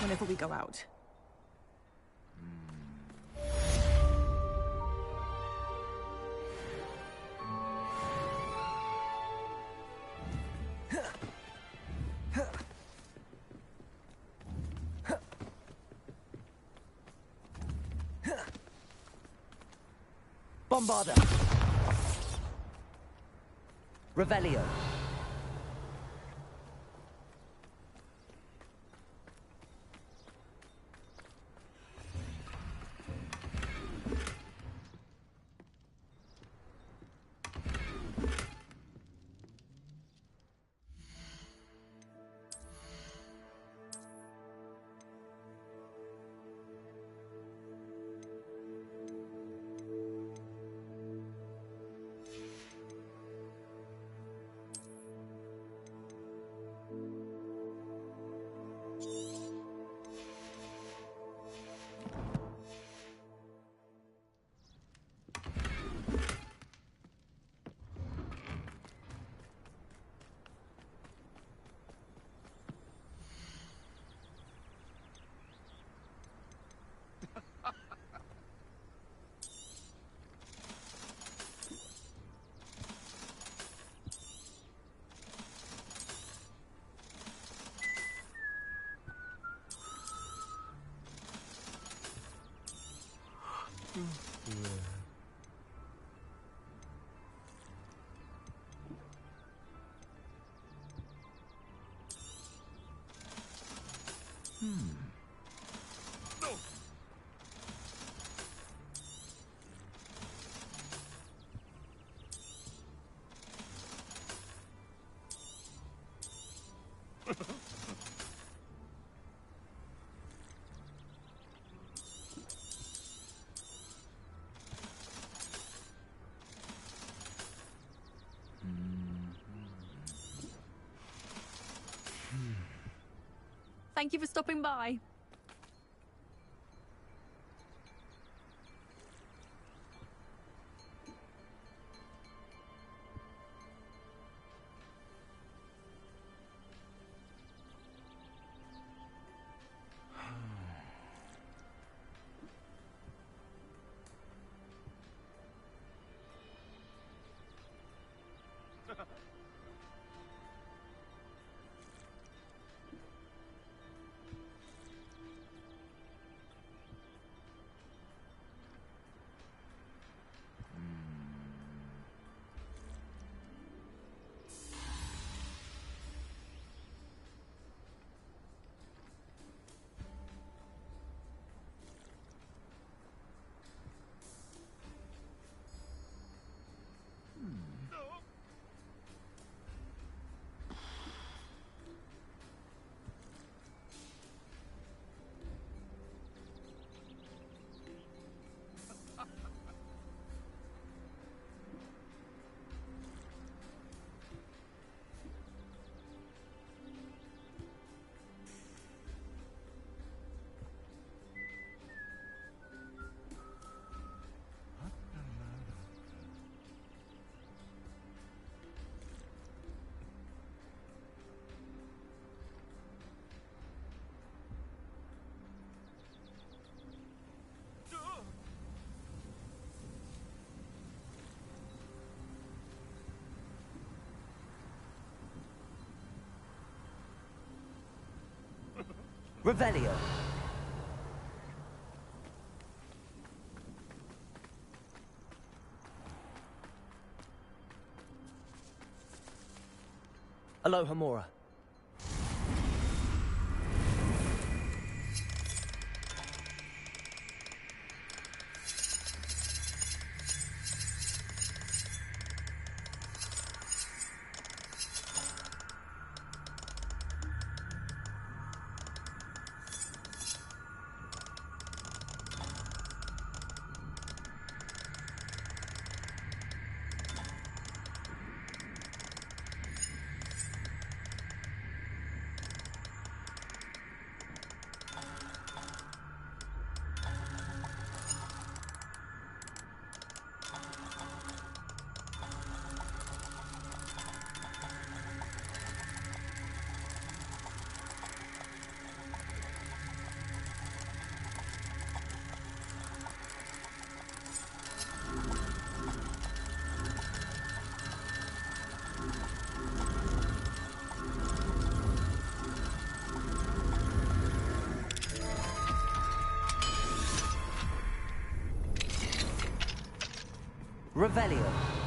whenever we go out. Bombarda. Revelio. Thank you for stopping by. Revelio. Aloha Mora. Revelio.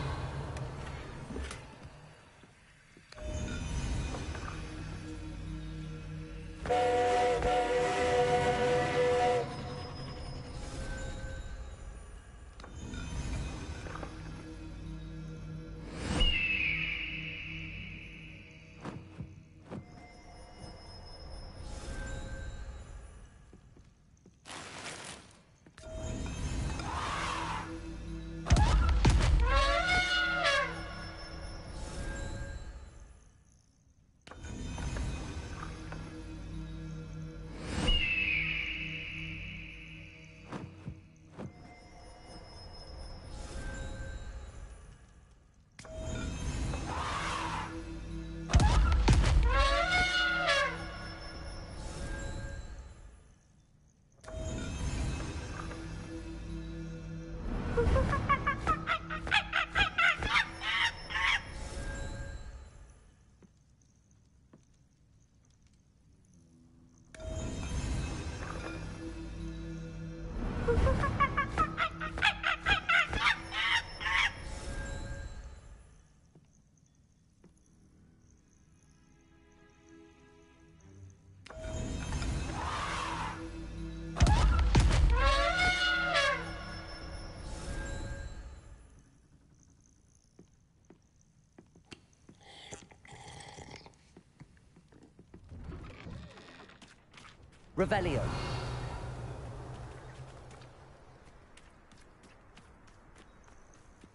Revelio.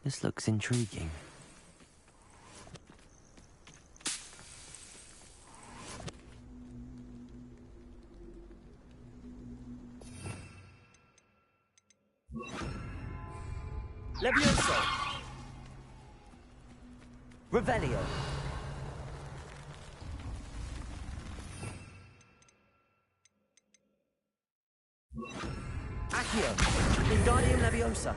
This looks intriguing. Levioso. Revelio. Accio. Wingardium Leviosa.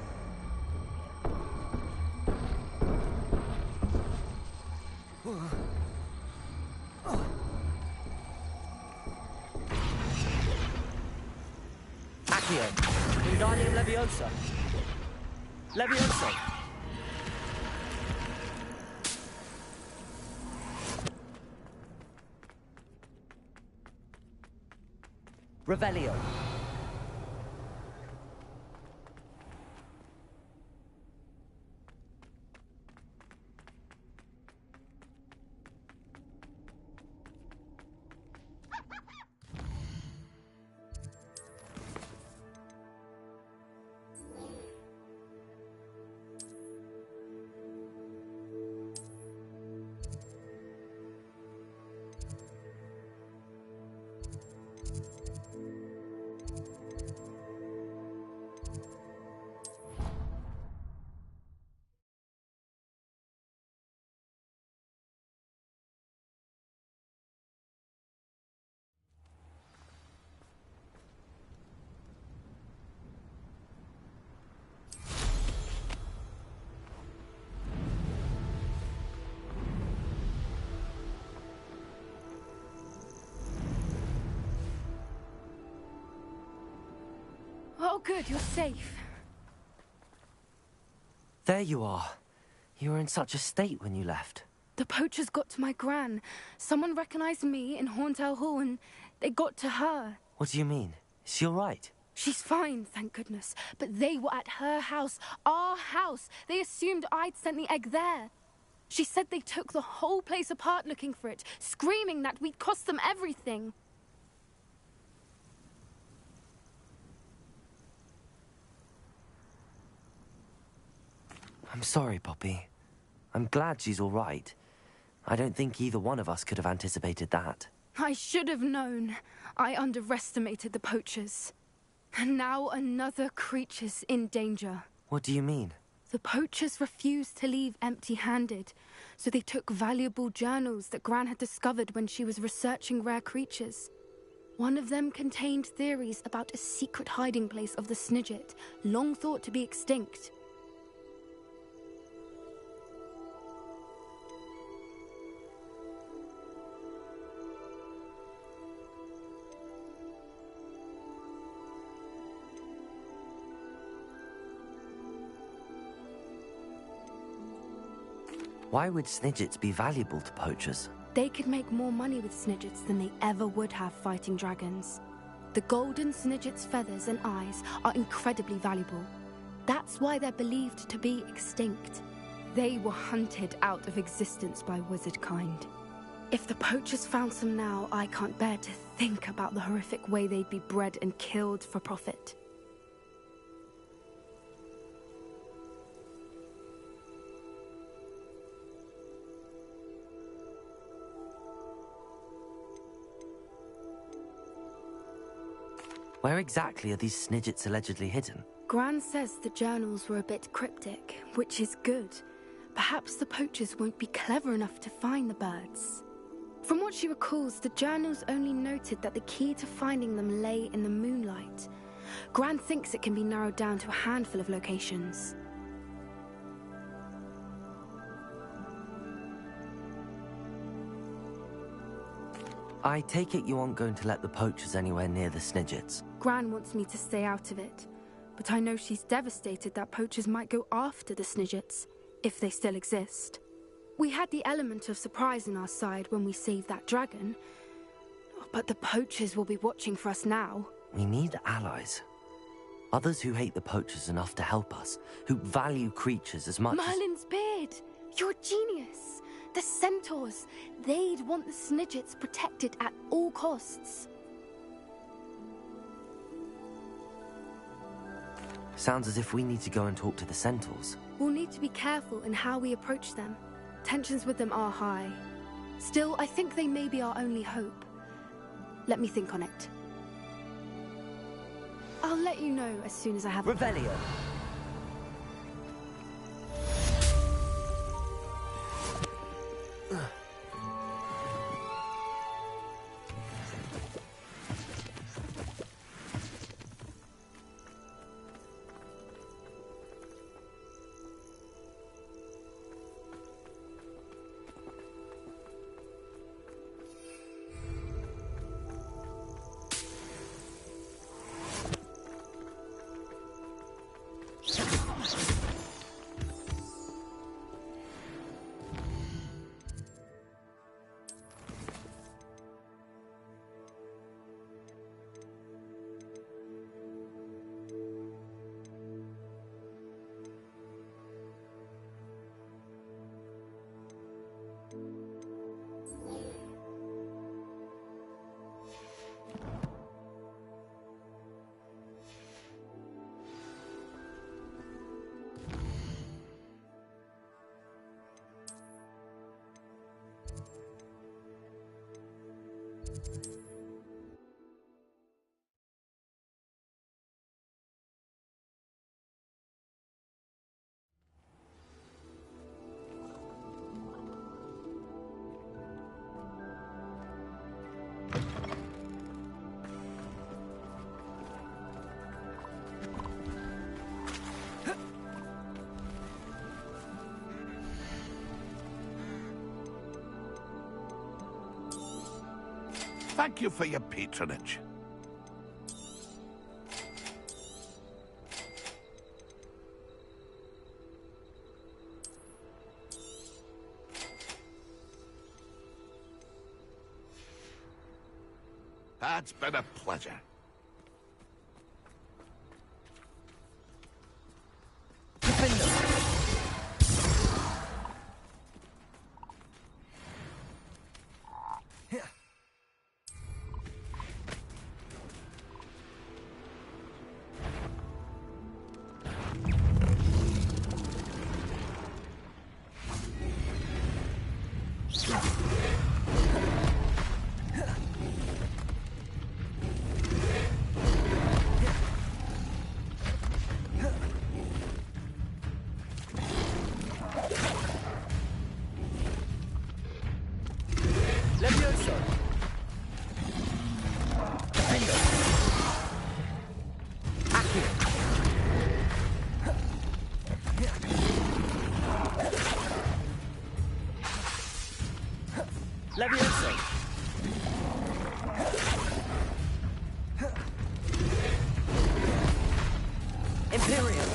Accio. Wingardium Leviosa. Levioso. Revelio. Oh, good, you're safe. There you are. You were in such a state when you left. The poachers got to my gran. Someone recognized me in Horntail Hall and they got to her. What do you mean? Is she all right? She's fine, thank goodness. But they were at her house, our house. They assumed I'd sent the egg there. She said they took the whole place apart looking for it, screaming that we'd cost them everything. I'm sorry, Poppy. I'm glad she's all right. I don't think either one of us could have anticipated that. I should have known. I underestimated the poachers. And now another creature's in danger. What do you mean? The poachers refused to leave empty-handed, so they took valuable journals that Gran had discovered when she was researching rare creatures. One of them contained theories about a secret hiding place of the Snidget, long thought to be extinct. Why would Snidgets be valuable to poachers? They could make more money with Snidgets than they ever would have fighting dragons. The golden Snidget's feathers and eyes are incredibly valuable. That's why they're believed to be extinct. They were hunted out of existence by wizard kind. If the poachers found some now, I can't bear to think about the horrific way they'd be bred and killed for profit. Where exactly are these Snidgets allegedly hidden? Gran says the journals were a bit cryptic, which is good. Perhaps the poachers won't be clever enough to find the birds. From what she recalls, the journals only noted that the key to finding them lay in the moonlight. Gran thinks it can be narrowed down to a handful of locations. I take it you aren't going to let the poachers anywhere near the Snidgets. Gran wants me to stay out of it, but I know she's devastated that poachers might go after the Snidgets, if they still exist. We had the element of surprise on our side when we saved that dragon, but the poachers will be watching for us now. We need allies. Others who hate the poachers enough to help us, who value creatures as much Merlin's beard! You're a genius! The centaurs, they'd want the Snidgets protected at all costs. Sounds as if we need to go and talk to the Centaurs. We'll need to be careful in how we approach them. Tensions with them are high. Still, I think they may be our only hope. Let me think on it. I'll let you know as soon as I have a plan. Revelio. Thank you for your patronage. It's been a pleasure. Levioso. Imperial.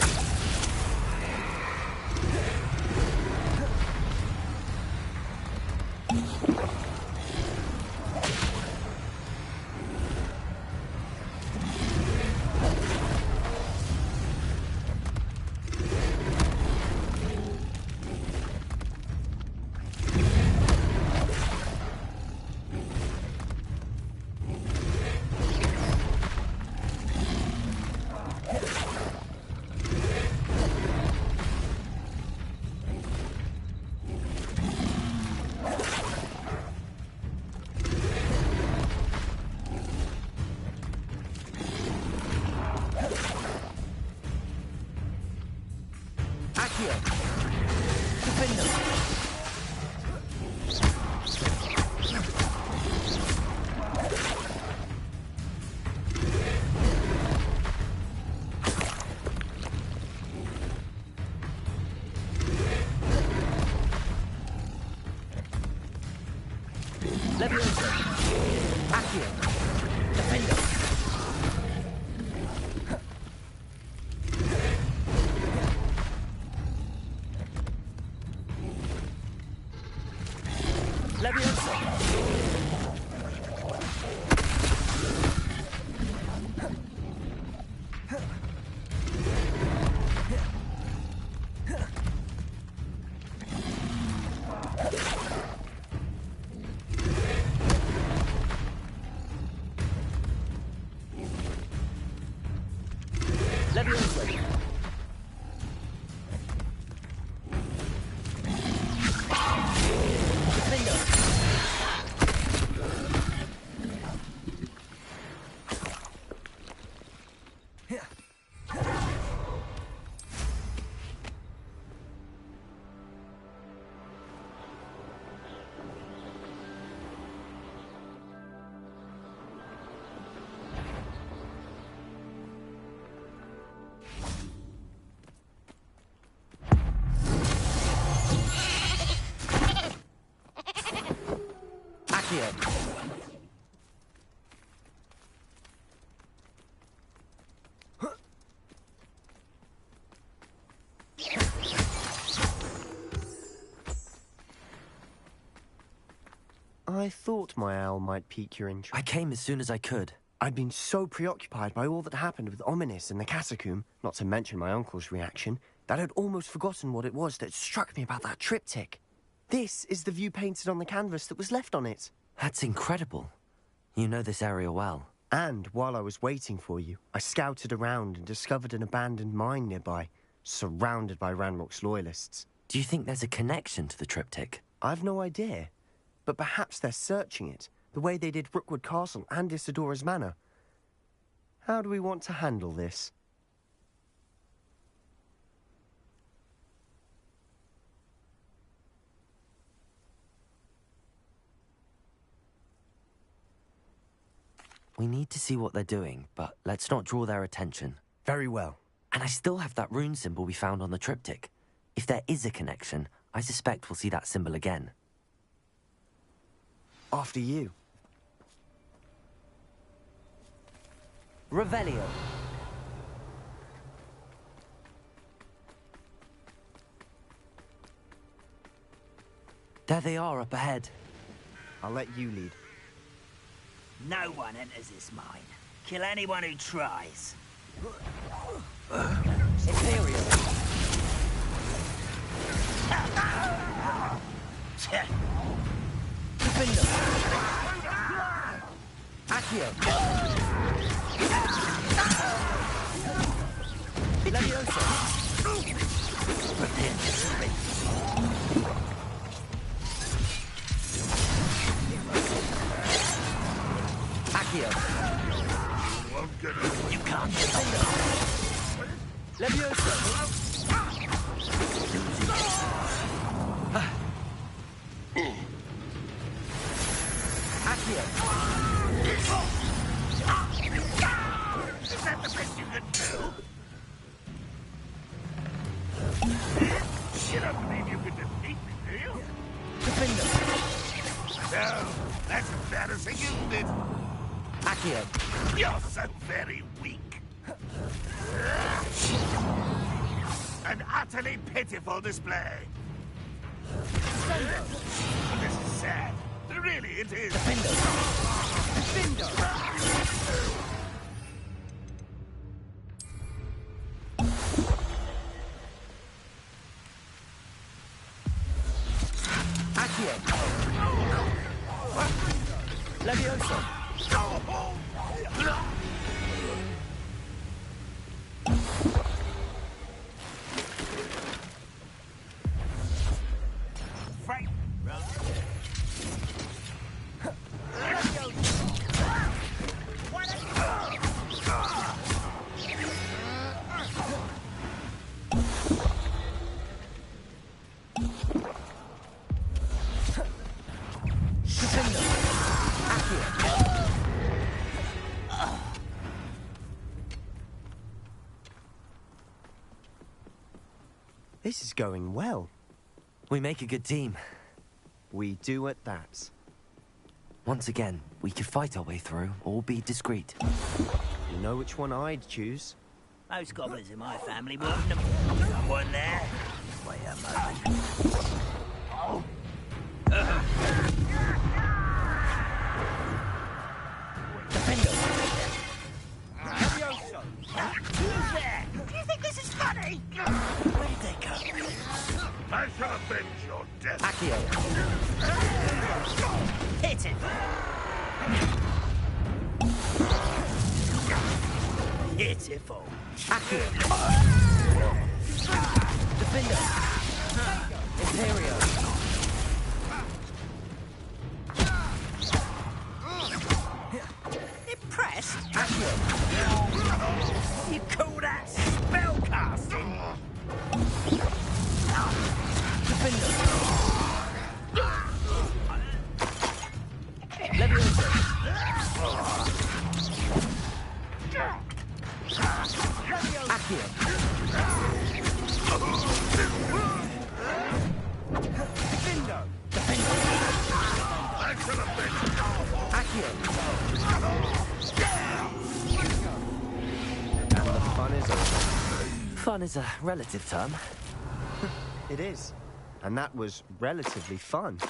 Levioso. Accio. I thought my owl might pique your interest. I came as soon as I could. I'd been so preoccupied by all that happened with Ominis and the catacomb, not to mention my uncle's reaction, that I'd almost forgotten what it was that struck me about that triptych. This is the view painted on the canvas that was left on it. That's incredible. You know this area well. And while I was waiting for you, I scouted around and discovered an abandoned mine nearby, surrounded by Ranrock's loyalists. Do you think there's a connection to the triptych? I've no idea. But perhaps they're searching it, the way they did Rookwood Castle and Isidora's Manor. How do we want to handle this? We need to see what they're doing, but let's not draw their attention. Very well. And I still have that rune symbol we found on the triptych. If there is a connection, I suspect we'll see that symbol again. After you. Revelio. There they are up ahead. I'll let you lead. No one enters this mine. Kill anyone who tries. Imperial. Defender. Accio. Leviosa. Prepare to surrender. Accio. You can't get Leviosa. Accio. Is that the best you can do? You don't believe you can defeat me, do you? Defender. No, that's embarrassing, isn't it? Accio. You're so very weak. An utterly pitiful display. This is sad. Really, it is. Defender. Defender. Accio. Leviosa. Frank. This is going well. We make a good team. We do at that. Once again, we could fight our way through or be discreet. You know which one I'd choose? Most goblins in my family wouldn't have. Someone there. Wait a moment. Defender. Who's there? Do you think this is funny? Where did they come? I shall avenge your death. Accio. Hit it. Pitiful. Accio. Defender. Imperial. Impressed? Accio. You call that spellcasting? Defender. Leviosa. Accio. I shall avenge And the fun is over. Fun is a relative term. It is. And that was relatively fun.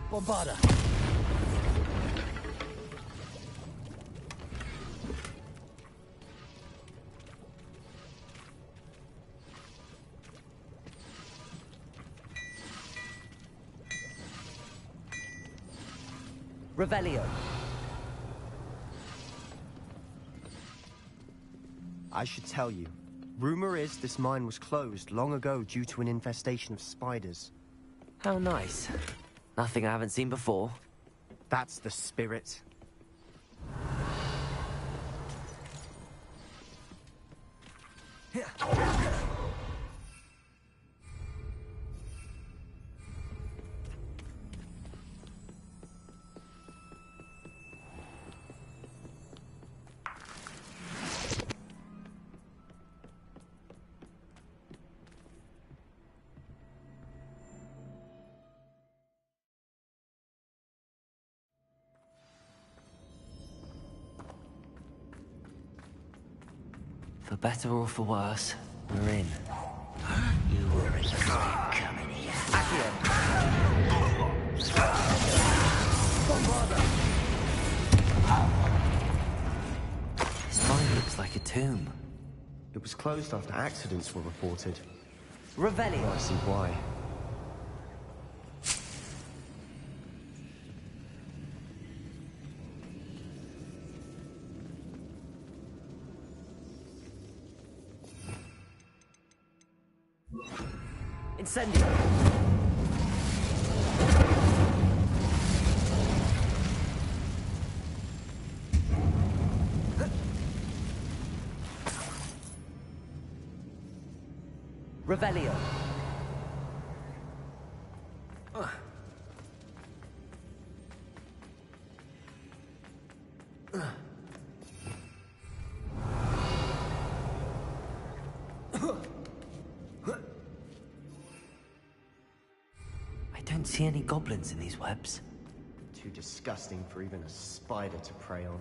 Bombarda. Revelio. I should tell you. Rumor is this mine was closed long ago due to an infestation of spiders. How nice. Nothing I haven't seen before. That's the spirit. For better or for worse, we're in. You were coming here. This mine looks like a tomb. It was closed after accidents were reported. Revelio. I see why. Incendio. Revelio. I don't see any goblins in these webs. Too disgusting for even a spider to prey on.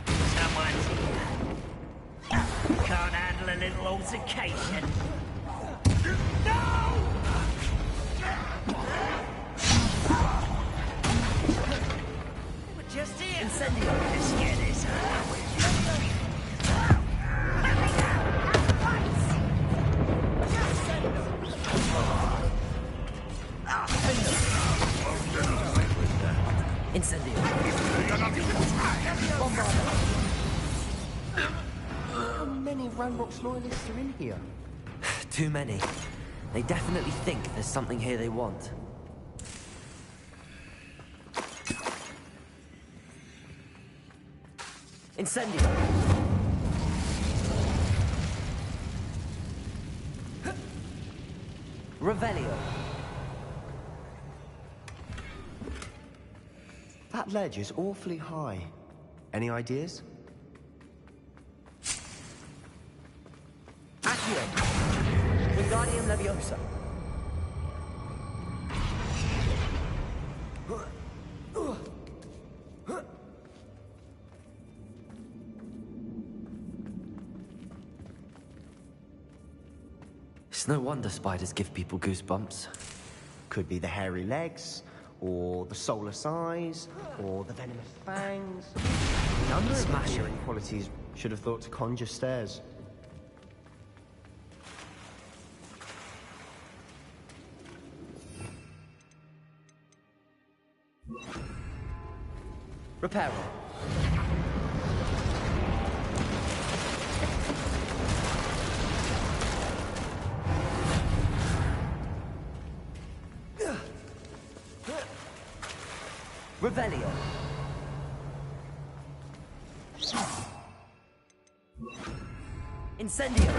Someone's here. Can't handle a little altercation. No! We're just here. Incendio. Let's get this over with. Incendio. How many Ranrock's loyalists are in here? Too many. They definitely think there's something here they want. Incendio. Revelio. That ledge is awfully high. Any ideas? Accio. Wingardium Leviosa. It's no wonder spiders give people goosebumps. Could be the hairy legs, or the soulless eyes, or the venomous fangs. The number of appearing qualities should have thought to conjure stairs. Reparo. Revelio. Incendio.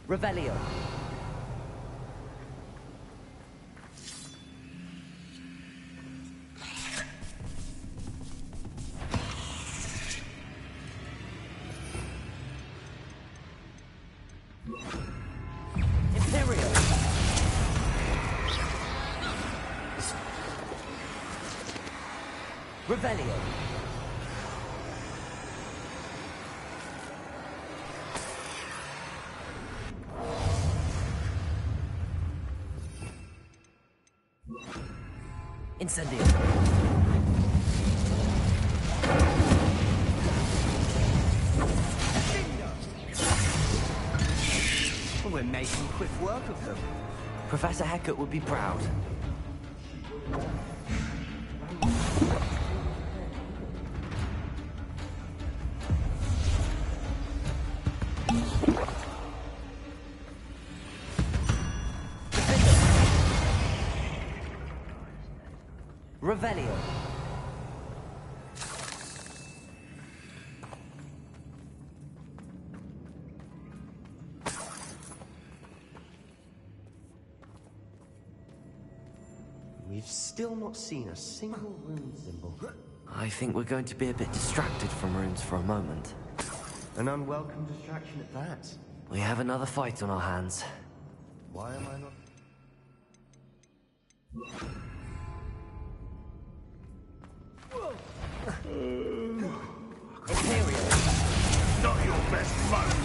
Revelio. Imperial. Revelio. Incendio. We're making quick work of them. Professor Hecat would be proud. Revelio. We've still not seen a single rune symbol. I think we're going to be a bit distracted from runes for a moment. An unwelcome distraction at that. We have another fight on our hands. Why am I not... Imperial. Not your best moment.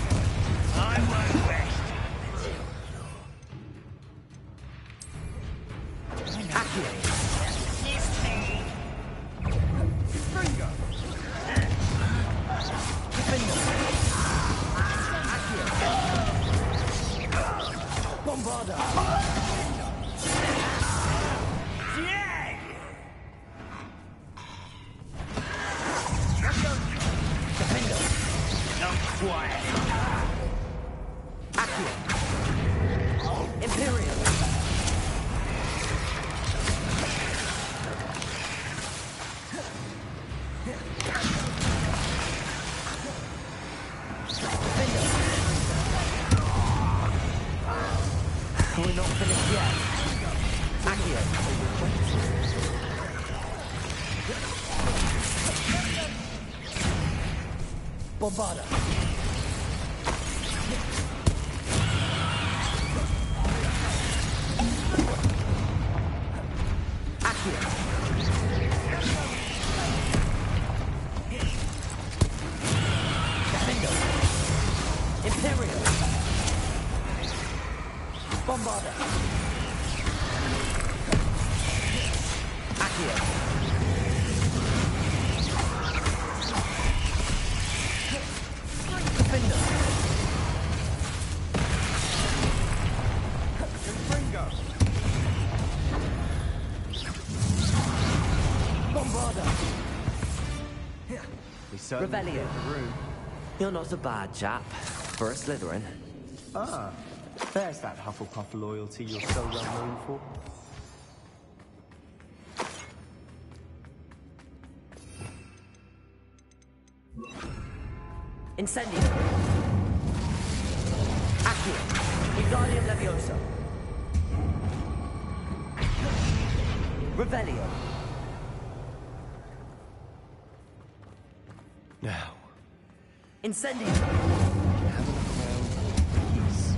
I won't rest. Accio. Kiss me. Finger! Bombarda. Yeah! Not quiet. Accio. Imperial. We're not finished yet. Accio. Bombarda. Accio. Defendo. Imperial. Bombarda. Accio. Defendo. Finger! Bombarda. We certainly Revelio. cleared the room. You're not a bad chap for a Slytherin. Ah, there's that Hufflepuff loyalty you're so well known for. Incendio. Accio. Wingardium Leviosa. Revelio. Now, Incendio. have a look around. Peace.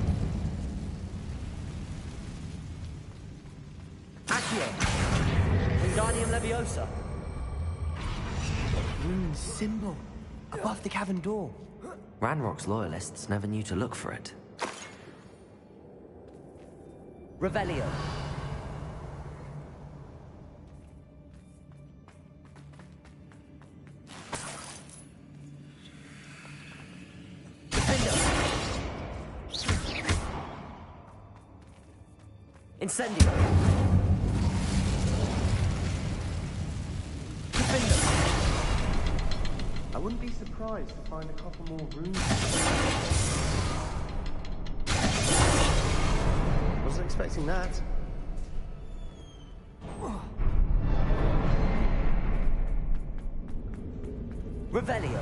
Accio. Wingardium Leviosa. Rune symbol. Above the cavern door. Ranrock's loyalists never knew to look for it. Revelio. Incendio. I wouldn't be surprised to find a couple more runes. Wasn't expecting that. Revelio.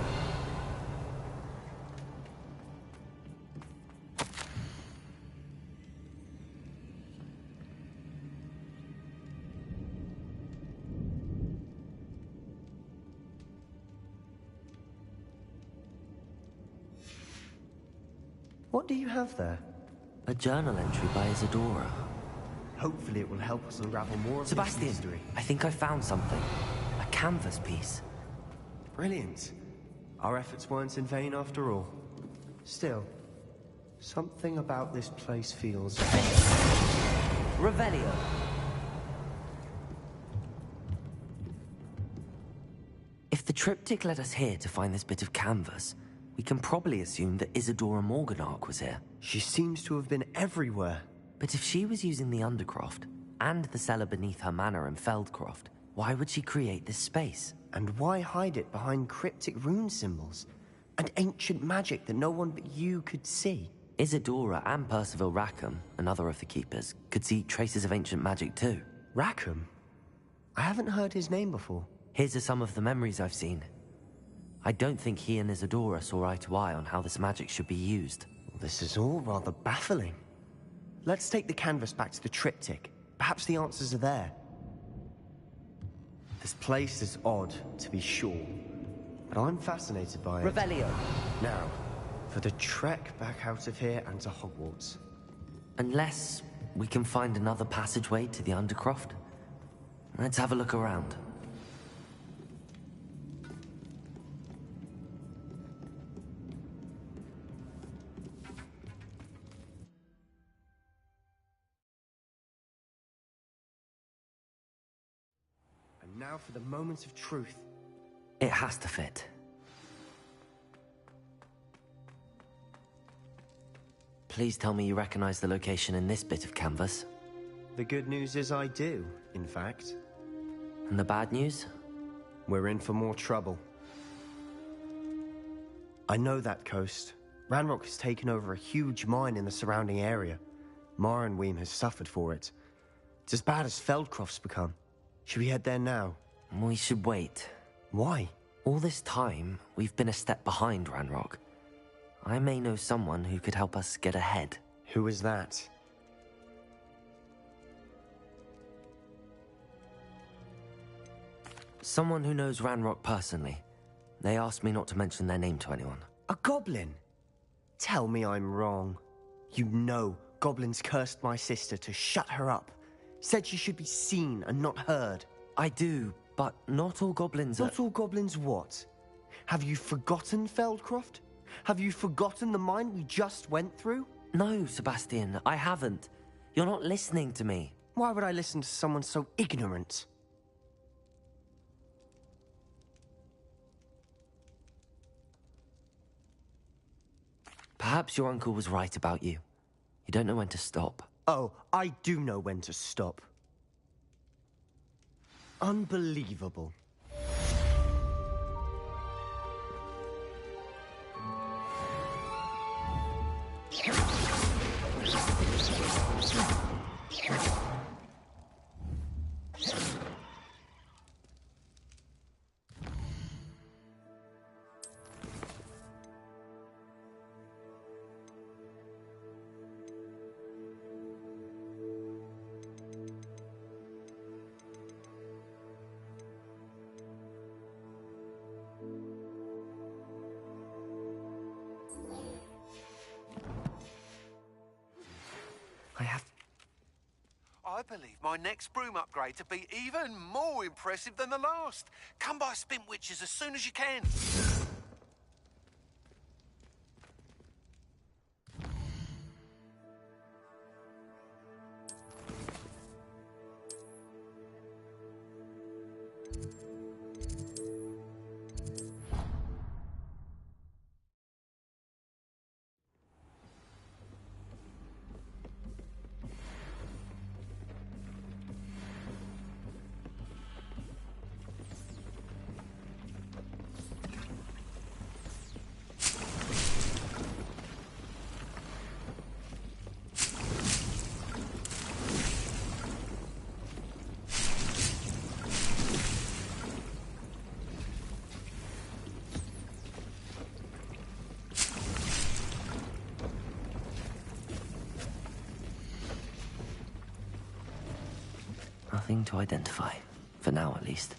What do you have there? A journal entry by Isadora. Hopefully it will help us unravel more of Sebastian, this mystery. I think I found something. A canvas piece. Brilliant. Our efforts weren't in vain after all. Still, something about this place feels... Revelio. If the triptych led us here to find this bit of canvas, we can probably assume that Isadora Morganark was here. She seems to have been everywhere. But if she was using the Undercroft, and the cellar beneath her manor in Feldcroft, why would she create this space? And why hide it behind cryptic rune symbols? And ancient magic that no one but you could see? Isadora and Percival Rackham, another of the Keepers, could see traces of ancient magic too. Rackham? I haven't heard his name before. Here's some of the memories I've seen. I don't think he and Isadora saw eye to eye on how this magic should be used. This is all rather baffling. Let's take the canvas back to the triptych. Perhaps the answers are there. This place is odd, to be sure, but I'm fascinated by it. Revelio. Now, for the trek back out of here and to Hogwarts. Unless we can find another passageway to the Undercroft. Let's have a look around. And now for the moment of truth. It has to fit. Please tell me you recognize the location in this bit of canvas. The good news is I do, in fact. And the bad news? We're in for more trouble. I know that coast. Ranrock has taken over a huge mine in the surrounding area. Marenweem has suffered for it. It's as bad as Feldcroft's become. Should we head there now? We should wait. Why? All this time, we've been a step behind Ranrock. I may know someone who could help us get ahead. Who is that? Someone who knows Ranrock personally. They asked me not to mention their name to anyone. A goblin? Tell me I'm wrong. You know goblins cursed my sister to shut her up. Said she should be seen and not heard. I do, but not all goblins are... Not all goblins what? Have you forgotten Feldcroft? Have you forgotten the mine we just went through? No, Sebastian, I haven't. You're not listening to me. Why would I listen to someone so ignorant? Perhaps your uncle was right about you. You don't know when to stop. Oh, I do know when to stop. Unbelievable. I believe my next broom upgrade to be even more impressive than the last. Come by Spintwitches as soon as you can. Nothing to identify. For now, at least.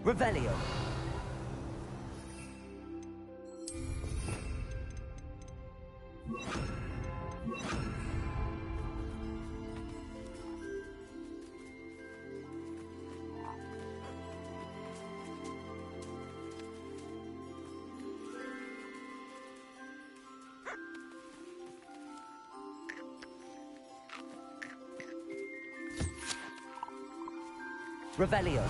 Revelio. Revelio.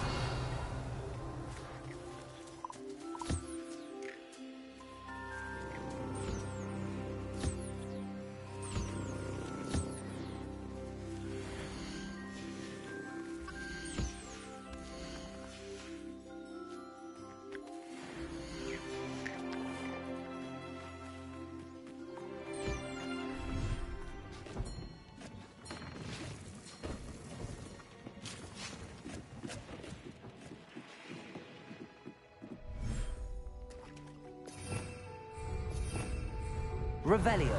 Revelio.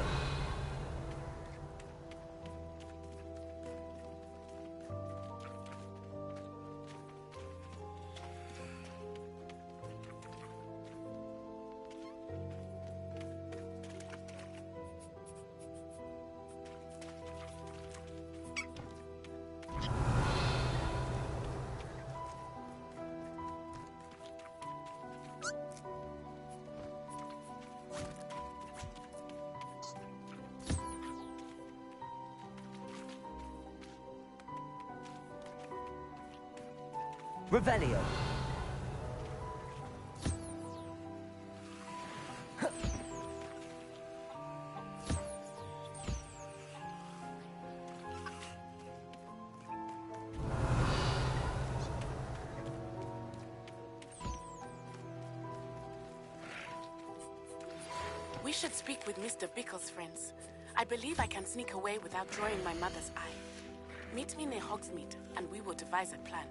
Revelio. We should speak with Mr. Bickle's friends. I believe I can sneak away without drawing my mother's eye. Meet me near Hogsmeade, and we will devise a plan.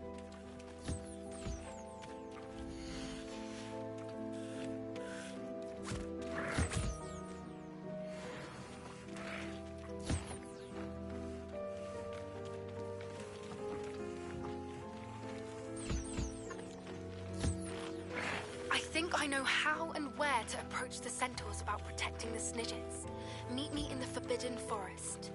I think I know how and where to approach the centaurs about protecting the Snidgets. Meet me in the Forbidden Forest.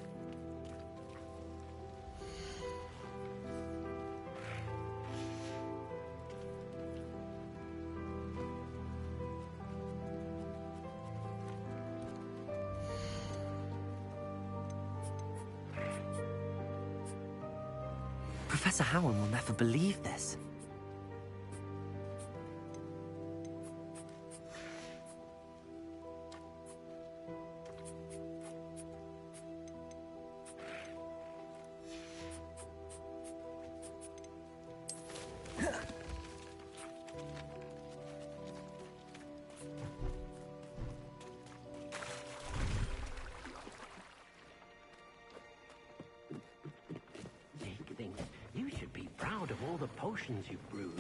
Professor Howard will never believe this. You should be proud of all the potions you've brewed.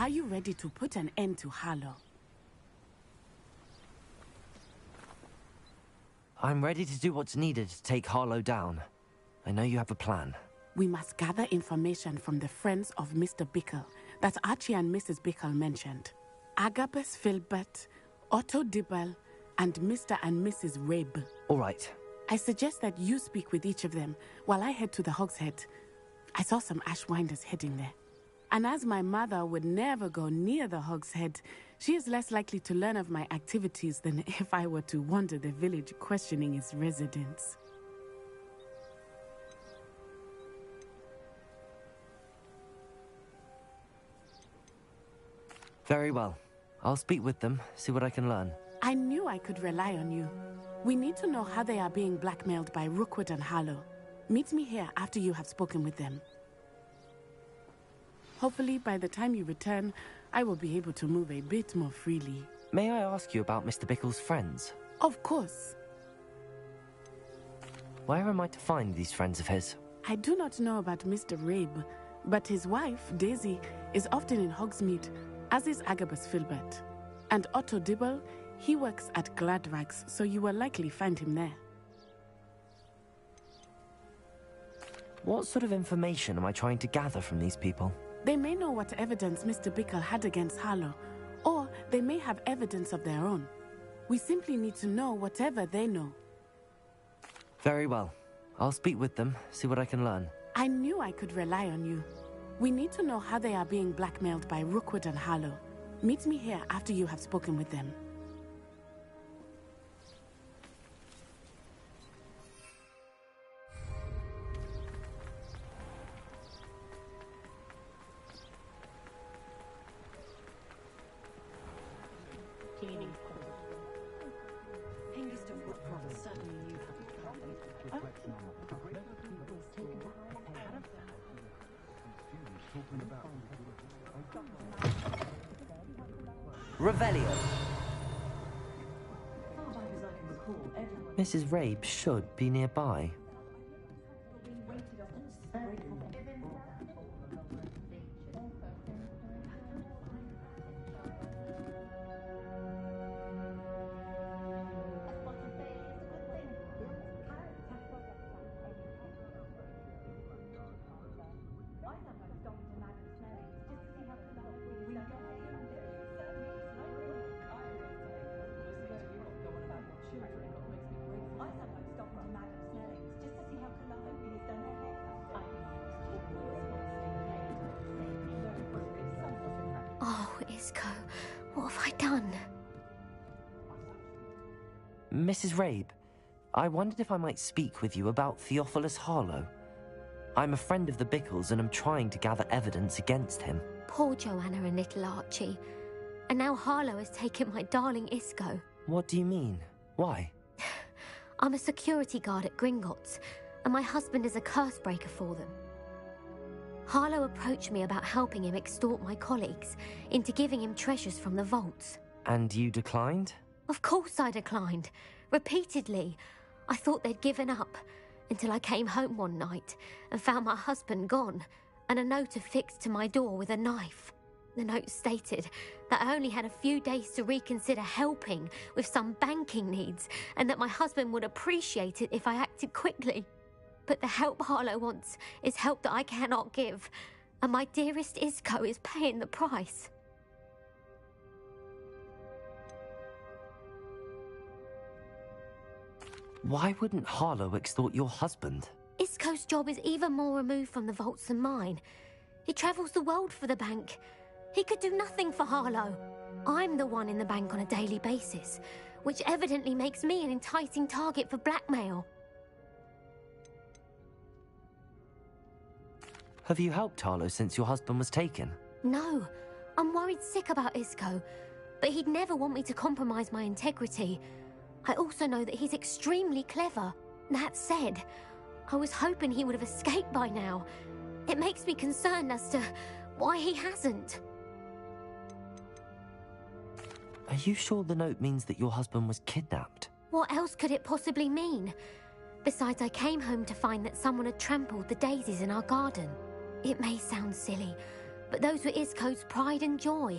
Are you ready to put an end to Harlow? I'm ready to do what's needed to take Harlow down. I know you have a plan. We must gather information from the friends of Mr. Bickle that Archie and Mrs. Bickle mentioned. Agabus Filbert, Otto Dibble, and Mr. and Mrs. Rabe. All right. I suggest that you speak with each of them while I head to the Hog's Head. I saw some Ashwinders heading there. And as my mother would never go near the Hog's Head, she is less likely to learn of my activities than if I were to wander the village questioning its residents. Very well. I'll speak with them, see what I can learn. I knew I could rely on you. We need to know how they are being blackmailed by Rookwood and Harlow. Meet me here after you have spoken with them. Hopefully, by the time you return, I will be able to move a bit more freely. May I ask you about Mr. Bickle's friends? Of course. Where am I to find these friends of his? I do not know about Mr. Rabe, but his wife, Daisy, is often in Hogsmeade, as is Agabus Filbert. And Otto Dibble, he works at Gladrags, so you will likely find him there. What sort of information am I trying to gather from these people? They may know what evidence Mr. Bickle had against Harlow, or they may have evidence of their own. We simply need to know whatever they know. Very well. I'll speak with them, see what I can learn. I knew I could rely on you. We need to know how they are being blackmailed by Rookwood and Harlow. Meet me here after you have spoken with them. Revelio. Mrs. Rabe should be nearby. Oh, Isco, what have I done? Mrs. Rabe, I wondered if I might speak with you about Theophilus Harlow. I'm a friend of the Bickles and am trying to gather evidence against him. Poor Joanna and little Archie. And now Harlow has taken my darling Isco. What do you mean? Why? I'm a security guard at Gringotts, and my husband is a curse breaker for them. Harlow approached me about helping him extort my colleagues into giving him treasures from the vaults. And you declined? Of course I declined. Repeatedly. I thought they'd given up, until I came home one night and found my husband gone, and a note affixed to my door with a knife. The note stated that I only had a few days to reconsider helping with some banking needs, and that my husband would appreciate it if I acted quickly. But the help Harlow wants is help that I cannot give, and my dearest Isco is paying the price. Why wouldn't Harlow extort your husband? Isco's job is even more removed from the vaults than mine. He travels the world for the bank. He could do nothing for Harlow. I'm the one in the bank on a daily basis, which evidently makes me an enticing target for blackmail. Have you helped Harlow since your husband was taken? No, I'm worried sick about Isco, but he'd never want me to compromise my integrity. I also know that he's extremely clever. That said, I was hoping he would have escaped by now. It makes me concerned as to why he hasn't. Are you sure the note means that your husband was kidnapped? What else could it possibly mean? Besides, I came home to find that someone had trampled the daisies in our garden. It may sound silly, But those were Isco's pride and joy.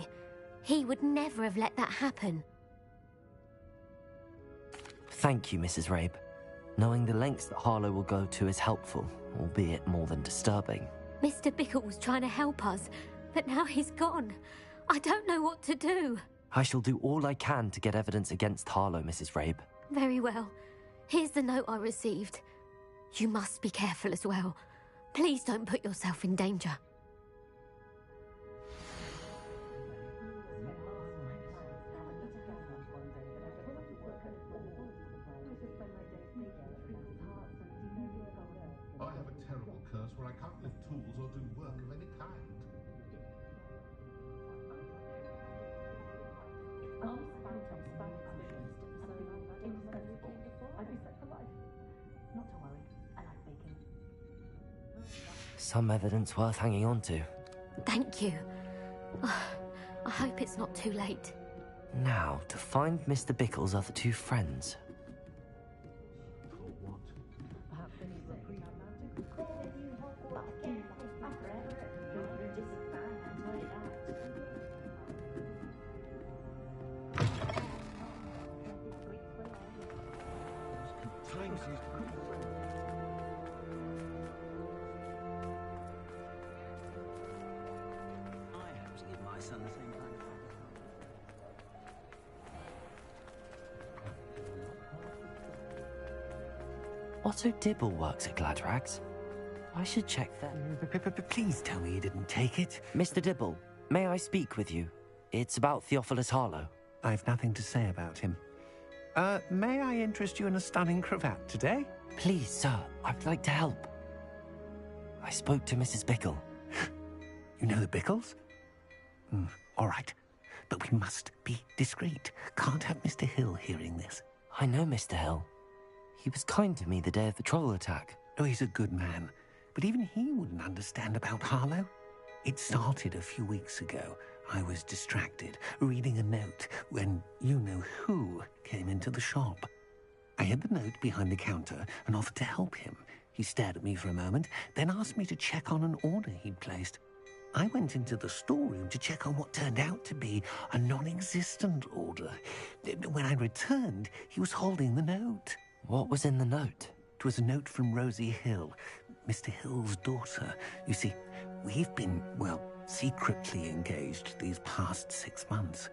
He would never have let that happen. Thank you, Mrs. Rabe. Knowing the lengths that Harlow will go to is helpful, albeit more than disturbing. Mr. Bickle was trying to help us, but now he's gone. I don't know what to do. I shall do all I can to get evidence against Harlow, Mrs. Rabe. Very well. Here's the note I received. You must be careful as well. Please don't put yourself in danger. I have a terrible curse where I can't lift tools or do work of any kind. Some evidence worth hanging on to. Thank you. I hope it's not too late. Now, to find Mr. Bickle's other two friends. Otto Dibble works at Gladrags. I should check that. Please tell me you didn't take it. Mr. Dibble, may I speak with you? It's about Theophilus Harlow. I've nothing to say about him. May I interest you in a stunning cravat today? Please, sir, I'd like to help. I spoke to Mrs. Bickle. You know the Bickles? All right, but we must be discreet. Can't have Mr. Hill hearing this. I know Mr. Hill. He was kind to me the day of the troll attack. Oh, he's a good man. But even he wouldn't understand about Harlow. It started a few weeks ago. I was distracted, reading a note, when you-know-who came into the shop. I hid the note behind the counter and offered to help him. He stared at me for a moment, then asked me to check on an order he'd placed. I went into the storeroom to check on what turned out to be a non-existent order. When I returned, he was holding the note. What was in the note? It was a note from Rosie Hill, Mr. Hill's daughter. You see, we've been, well, secretly engaged these past 6 months.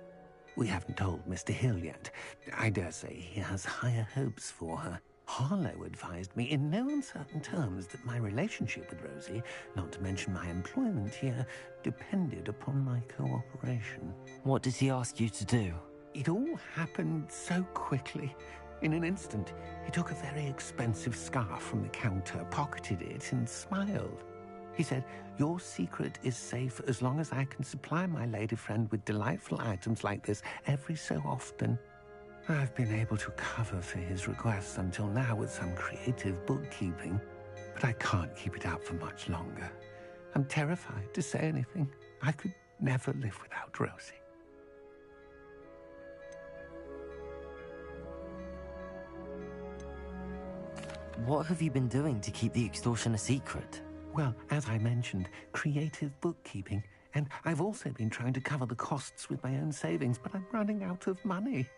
We haven't told Mr. Hill yet. I dare say he has higher hopes for her. Harlow advised me in no uncertain terms that my relationship with Rosie, not to mention my employment here, depended upon my cooperation. What does he ask you to do? It all happened so quickly. In an instant, he took a very expensive scarf from the counter, pocketed it, and smiled. He said, "Your secret is safe as long as I can supply my lady friend with delightful items like this every so often." I've been able to cover for his requests until now with some creative bookkeeping, but I can't keep it up for much longer. I'm terrified to say anything. I could never live without Rosie. What have you been doing to keep the extortion a secret? Well, as I mentioned, creative bookkeeping. And I've also been trying to cover the costs with my own savings, but I'm running out of money.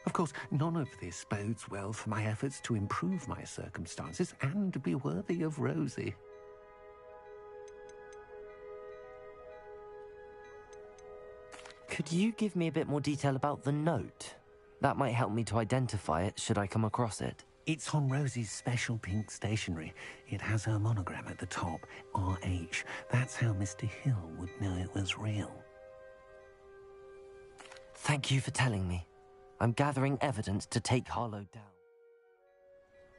Of course, none of this bodes well for my efforts to improve my circumstances and be worthy of Rosie. Could you give me a bit more detail about the note? That might help me to identify it should I come across it. It's on Rosie's special pink stationery. It has her monogram at the top, RH. That's how Mr. Hill would know it was real. Thank you for telling me. I'm gathering evidence to take Harlow down.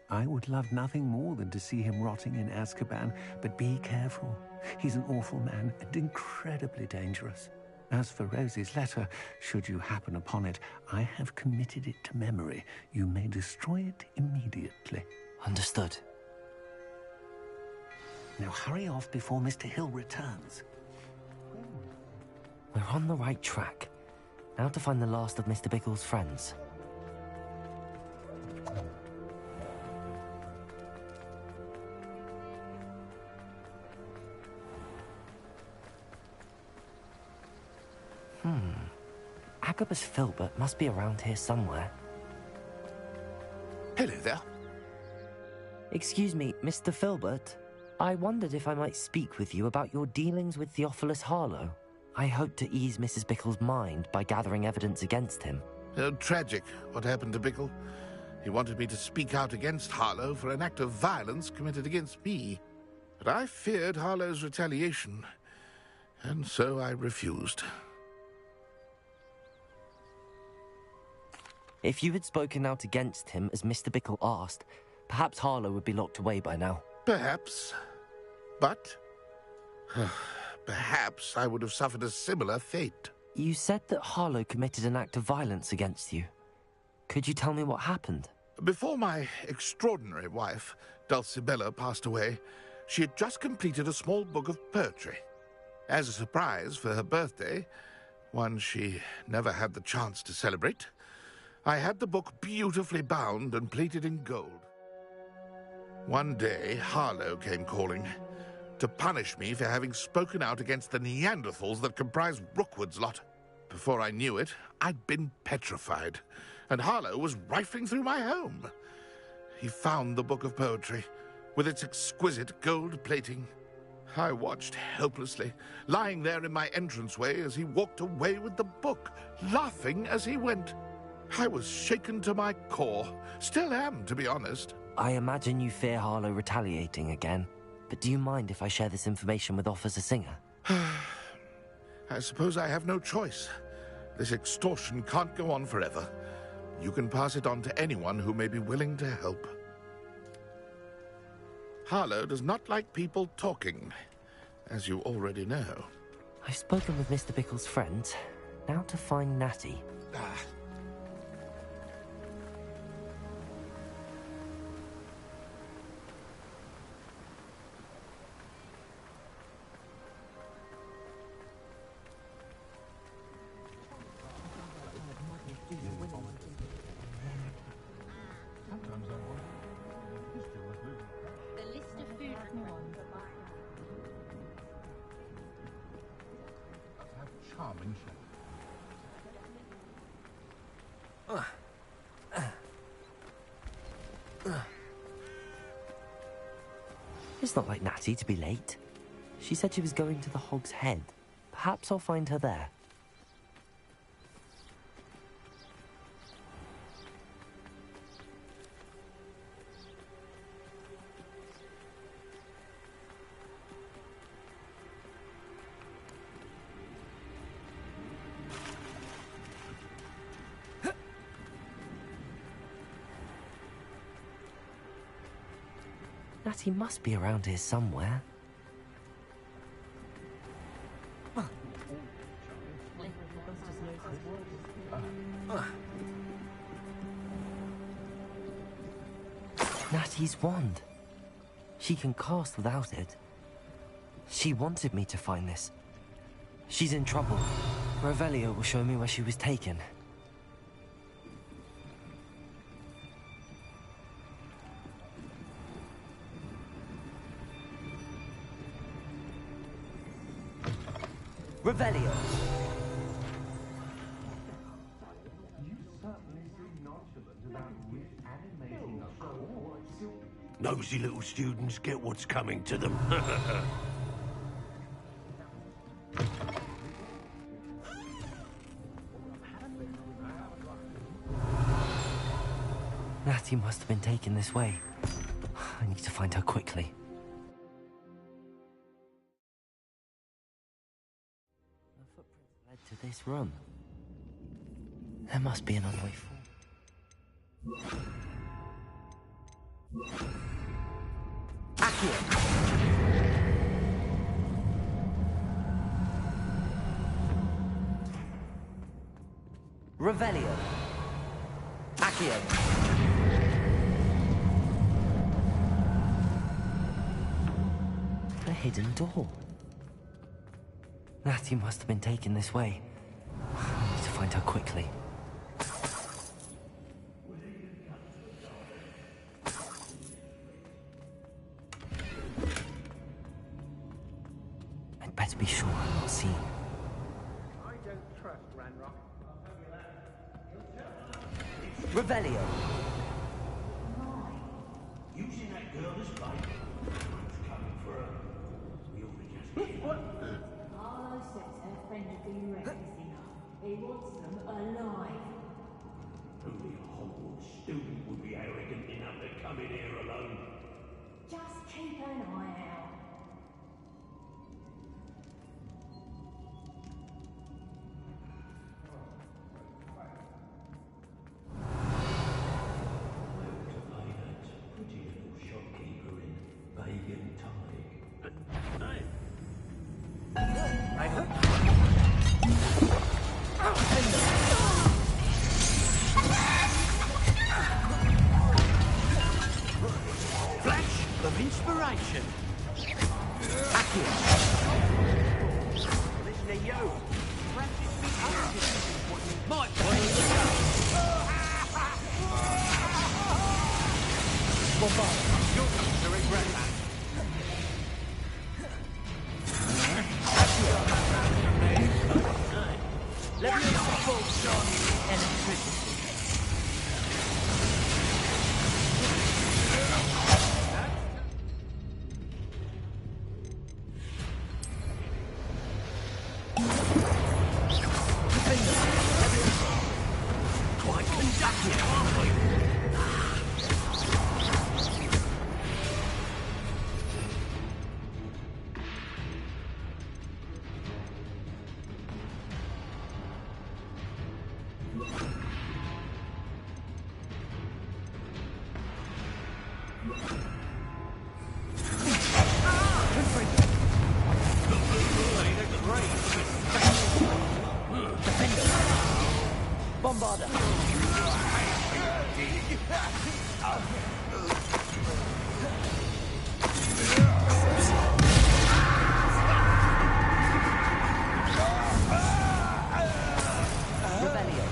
I would love nothing more than to see him rotting in Azkaban, but be careful. He's an awful man and incredibly dangerous. As for Rosie's letter, should you happen upon it, I have committed it to memory. You may destroy it immediately. Understood. Now hurry off before Mr. Hill returns. We're on the right track. Now to find the last of Mr. Bickle's friends. Agabus Filbert must be around here somewhere. Hello there. Excuse me, Mr. Filbert. I wondered if I might speak with you about your dealings with Theophilus Harlow. I hope to ease Mrs. Bickle's mind by gathering evidence against him. Tragic, what happened to Bickle. He wanted me to speak out against Harlow for an act of violence committed against me. But I feared Harlow's retaliation, and so I refused. If you had spoken out against him as Mr. Bickle asked, perhaps Harlow would be locked away by now. Perhaps. But perhaps I would have suffered a similar fate. You said that Harlow committed an act of violence against you. Could you tell me what happened? Before my extraordinary wife, Dulcibella, passed away, she had just completed a small book of poetry. As a surprise for her birthday, one she never had the chance to celebrate, I had the book beautifully bound and plated in gold. One day, Harlow came calling to punish me for having spoken out against the Neanderthals that comprise Rookwood's lot. Before I knew it, I'd been petrified, and Harlow was rifling through my home. He found the book of poetry, with its exquisite gold plating. I watched helplessly, lying there in my entranceway as he walked away with the book, laughing as he went. I was shaken to my core. Still am, to be honest. I imagine you fear Harlow retaliating again, but do you mind if I share this information with Officer Singer? I suppose I have no choice. This extortion can't go on forever. You can pass it on to anyone who may be willing to help. Harlow does not like people talking, as you already know. I've spoken with Mr. Bickle's friends. Now to find Natty. Charming. It's not like Natty to be late. She said she was going to the Hog's Head. Perhaps I'll find her there. Natty must be around here somewhere. Natty's wand. She can cast without it. She wanted me to find this. She's in trouble. Revelio will show me where she was taken. Revelio! Nosy little students get what's coming to them. Natty must have been taken this way. I need to find her quickly. The footprints led to this room. There must be another way forward. Accio! Revelio! Accio! The hidden door. Natty must have been taken this way. I need to find her quickly. I'd better be sure I'm not seen. I don't trust Ranrock. Revelio. Using that girl as bait. Who's coming for her? We ought to just kill her. Harlow says her friend would be reckless enough. He wants them alive. Only a Hogwarts student would be arrogant enough to come in here alone. Just keep an eye out. Pretty little shopkeeper in Bagan Tide. I hope. Flash of inspiration. Listen to you. Practice me up. Might want to go. You're going to regret that. Let me focus on electricity. Quite conductive, aren't we? Bombarda. Revelio.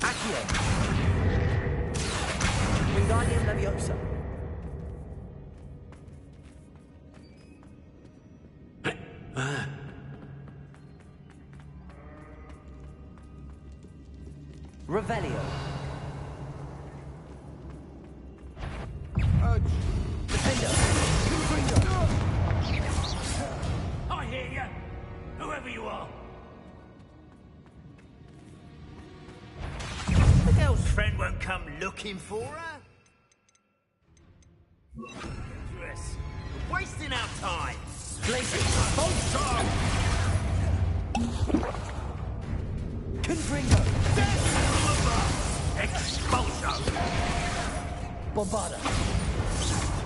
Accio. Wingardium Leviosa. Revelio. Defender. I hear you. Whoever you are. The girl's friend won't come looking for her. Dangerous. We're wasting our time. Glacier. Confringo. Expulso. Bombarda.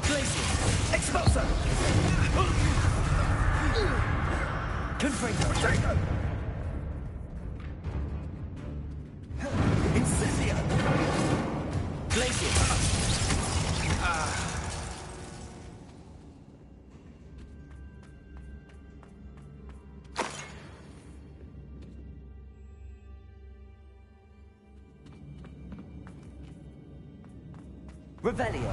Glacier. Expulso. Confringo. Incisio. Glacier. Revelio.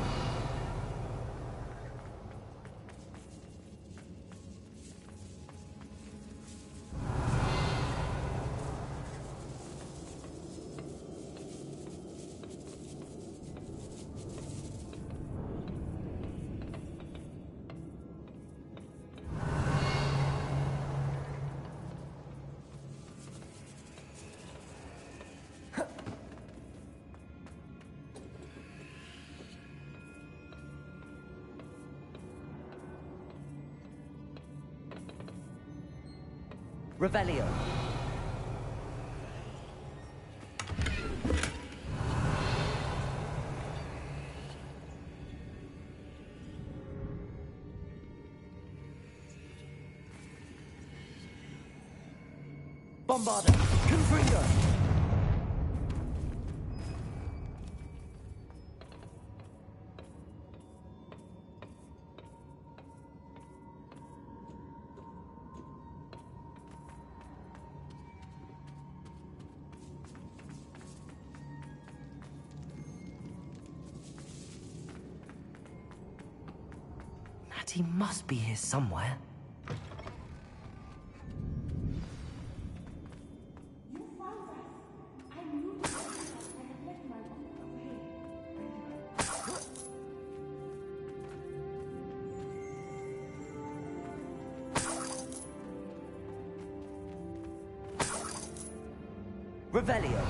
Revelio. Bombarda. Confringo. He must be here somewhere. Revelio.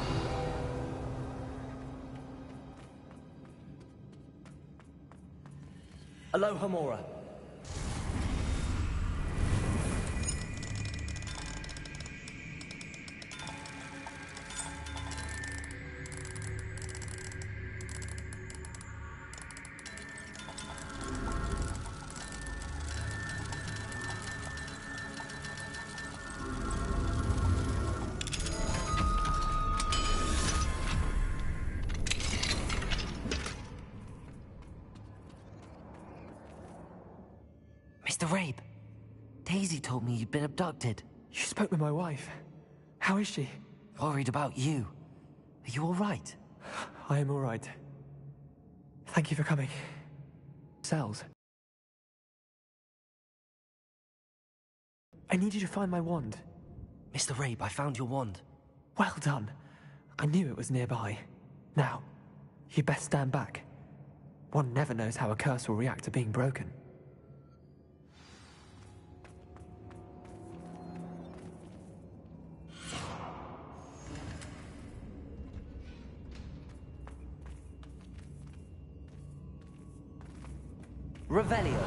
Alohomora. Mr. Rabe, Daisy told me you'd been abducted. You spoke with my wife. How is she? Worried about you. Are you all right? I am all right. Thank you for coming. Cells. I need you to find my wand. Mr. Rabe, I found your wand. Well done. I knew it was nearby. Now, you best stand back. One never knows how a curse will react to being broken. Revelio.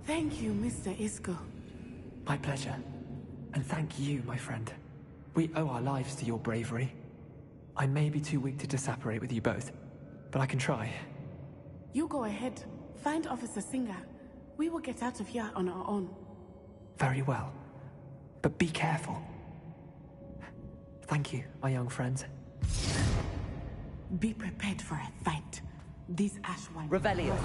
Thank you, Mr. Isco. My pleasure. And thank you, my friend. We owe our lives to your bravery. I may be too weak to disapparate with you both, but I can try. You go ahead. Find Officer Singer. We will get out of here on our own. Very well. But be careful. Thank you, my young friends. Be prepared for a fight. These Ashwine... Revelio.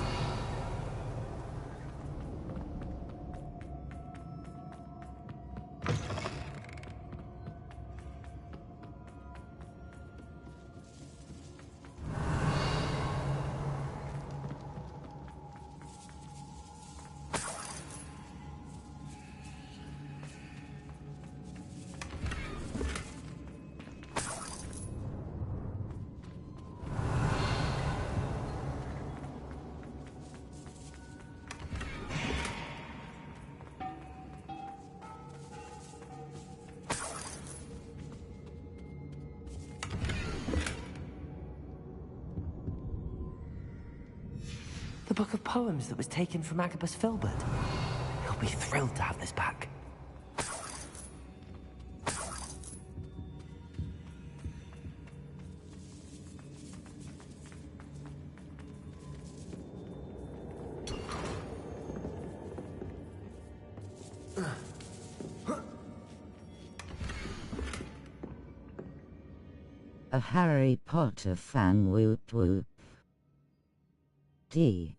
The book of poems that was taken from Agabus Filbert. He'll be thrilled to have this back. A Harry Potter fan, whoop whoop. D.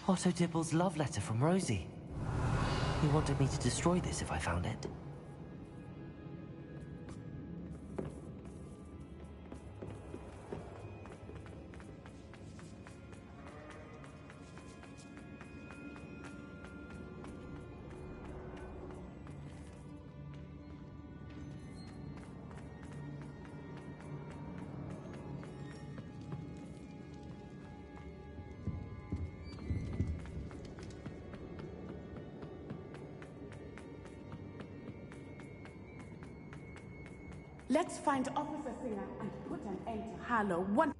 Otto Dibble's love letter from Rosie. He wanted me to destroy this if I found it. Let's find Officer Singer and put an end to Harlow once.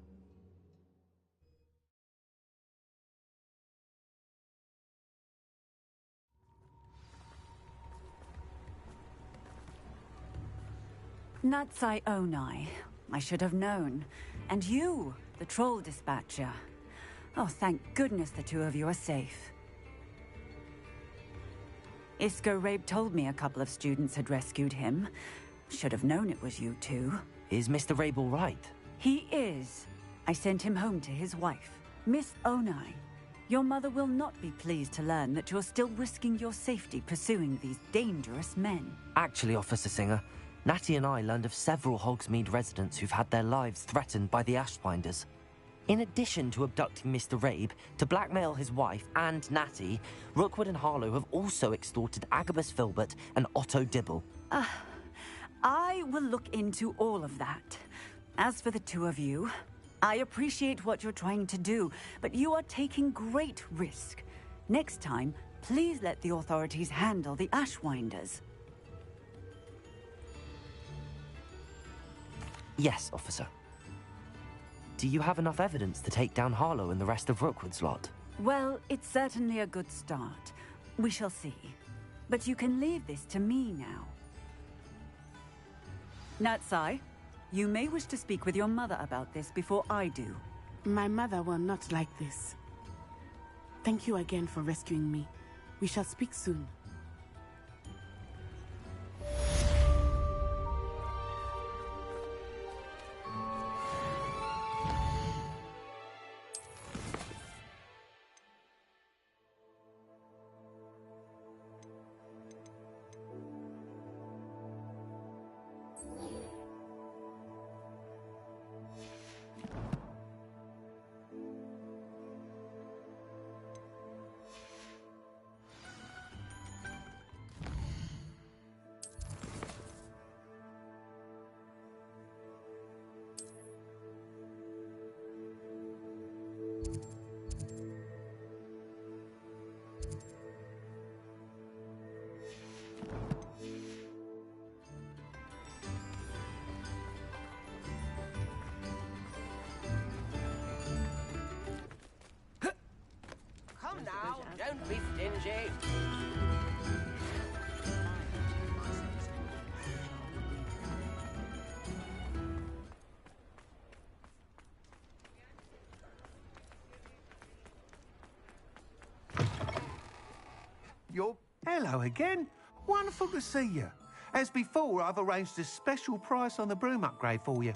Natsai Onai. I should have known. And you, the troll dispatcher. Oh, thank goodness the two of you are safe. Isco Rabe told me a couple of students had rescued him. Should have known it was you two. Is Mr. Rabe all right? He is. I sent him home to his wife, Miss Onai. Your mother will not be pleased to learn that you're still risking your safety pursuing these dangerous men. Actually, Officer Singer, Natty and I learned of several Hogsmeade residents who've had their lives threatened by the Ashwinders. In addition to abducting Mr. Rabe, to blackmail his wife and Natty, Rookwood and Harlow have also extorted Agabus Filbert and Otto Dibble. I will look into all of that. As for the two of you, I appreciate what you're trying to do, but you are taking great risk. Next time, please let the authorities handle the Ashwinders. Yes, officer. Do you have enough evidence to take down Harlow and the rest of Rookwood's lot? Well, it's certainly a good start. We shall see. But you can leave this to me now. Natsai, you may wish to speak with your mother about this before I do. My mother will not like this. Thank you again for rescuing me. We shall speak soon. Come now, don't be stingy. Hello again. Wonderful to see you. As before, I've arranged a special price on the broom upgrade for you.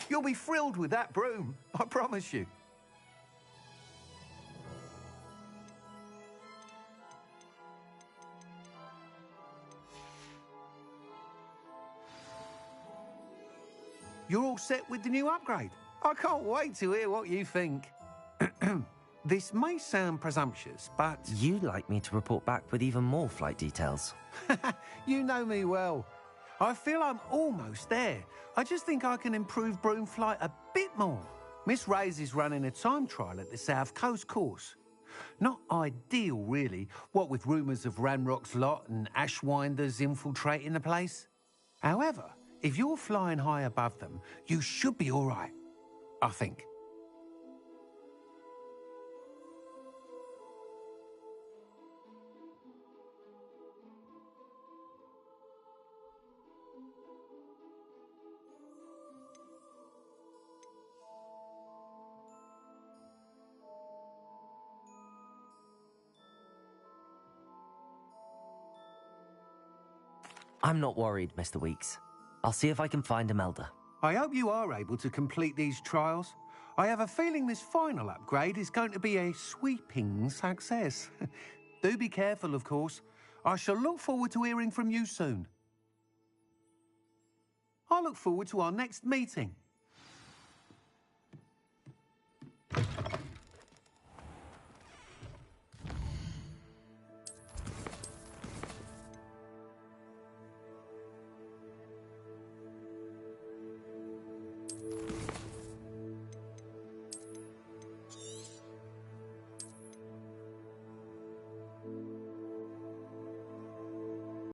You'll be thrilled with that broom, I promise you. You're all set with the new upgrade. I can't wait to hear what you think. This may sound presumptuous, but... You'd like me to report back with even more flight details. You know me well. I feel I'm almost there. I just think I can improve broom flight a bit more. Miss Ray's is running a time trial at the South Coast course. Not ideal, really, what with rumours of Ranrock's lot and Ashwinders infiltrating the place. However, if you're flying high above them, you should be all right, I think. I'm not worried, Mr. Weeks. I'll see if I can find Imelda. I hope you are able to complete these trials. I have a feeling this final upgrade is going to be a sweeping success. Do be careful, of course. I shall look forward to hearing from you soon. I look forward to our next meeting.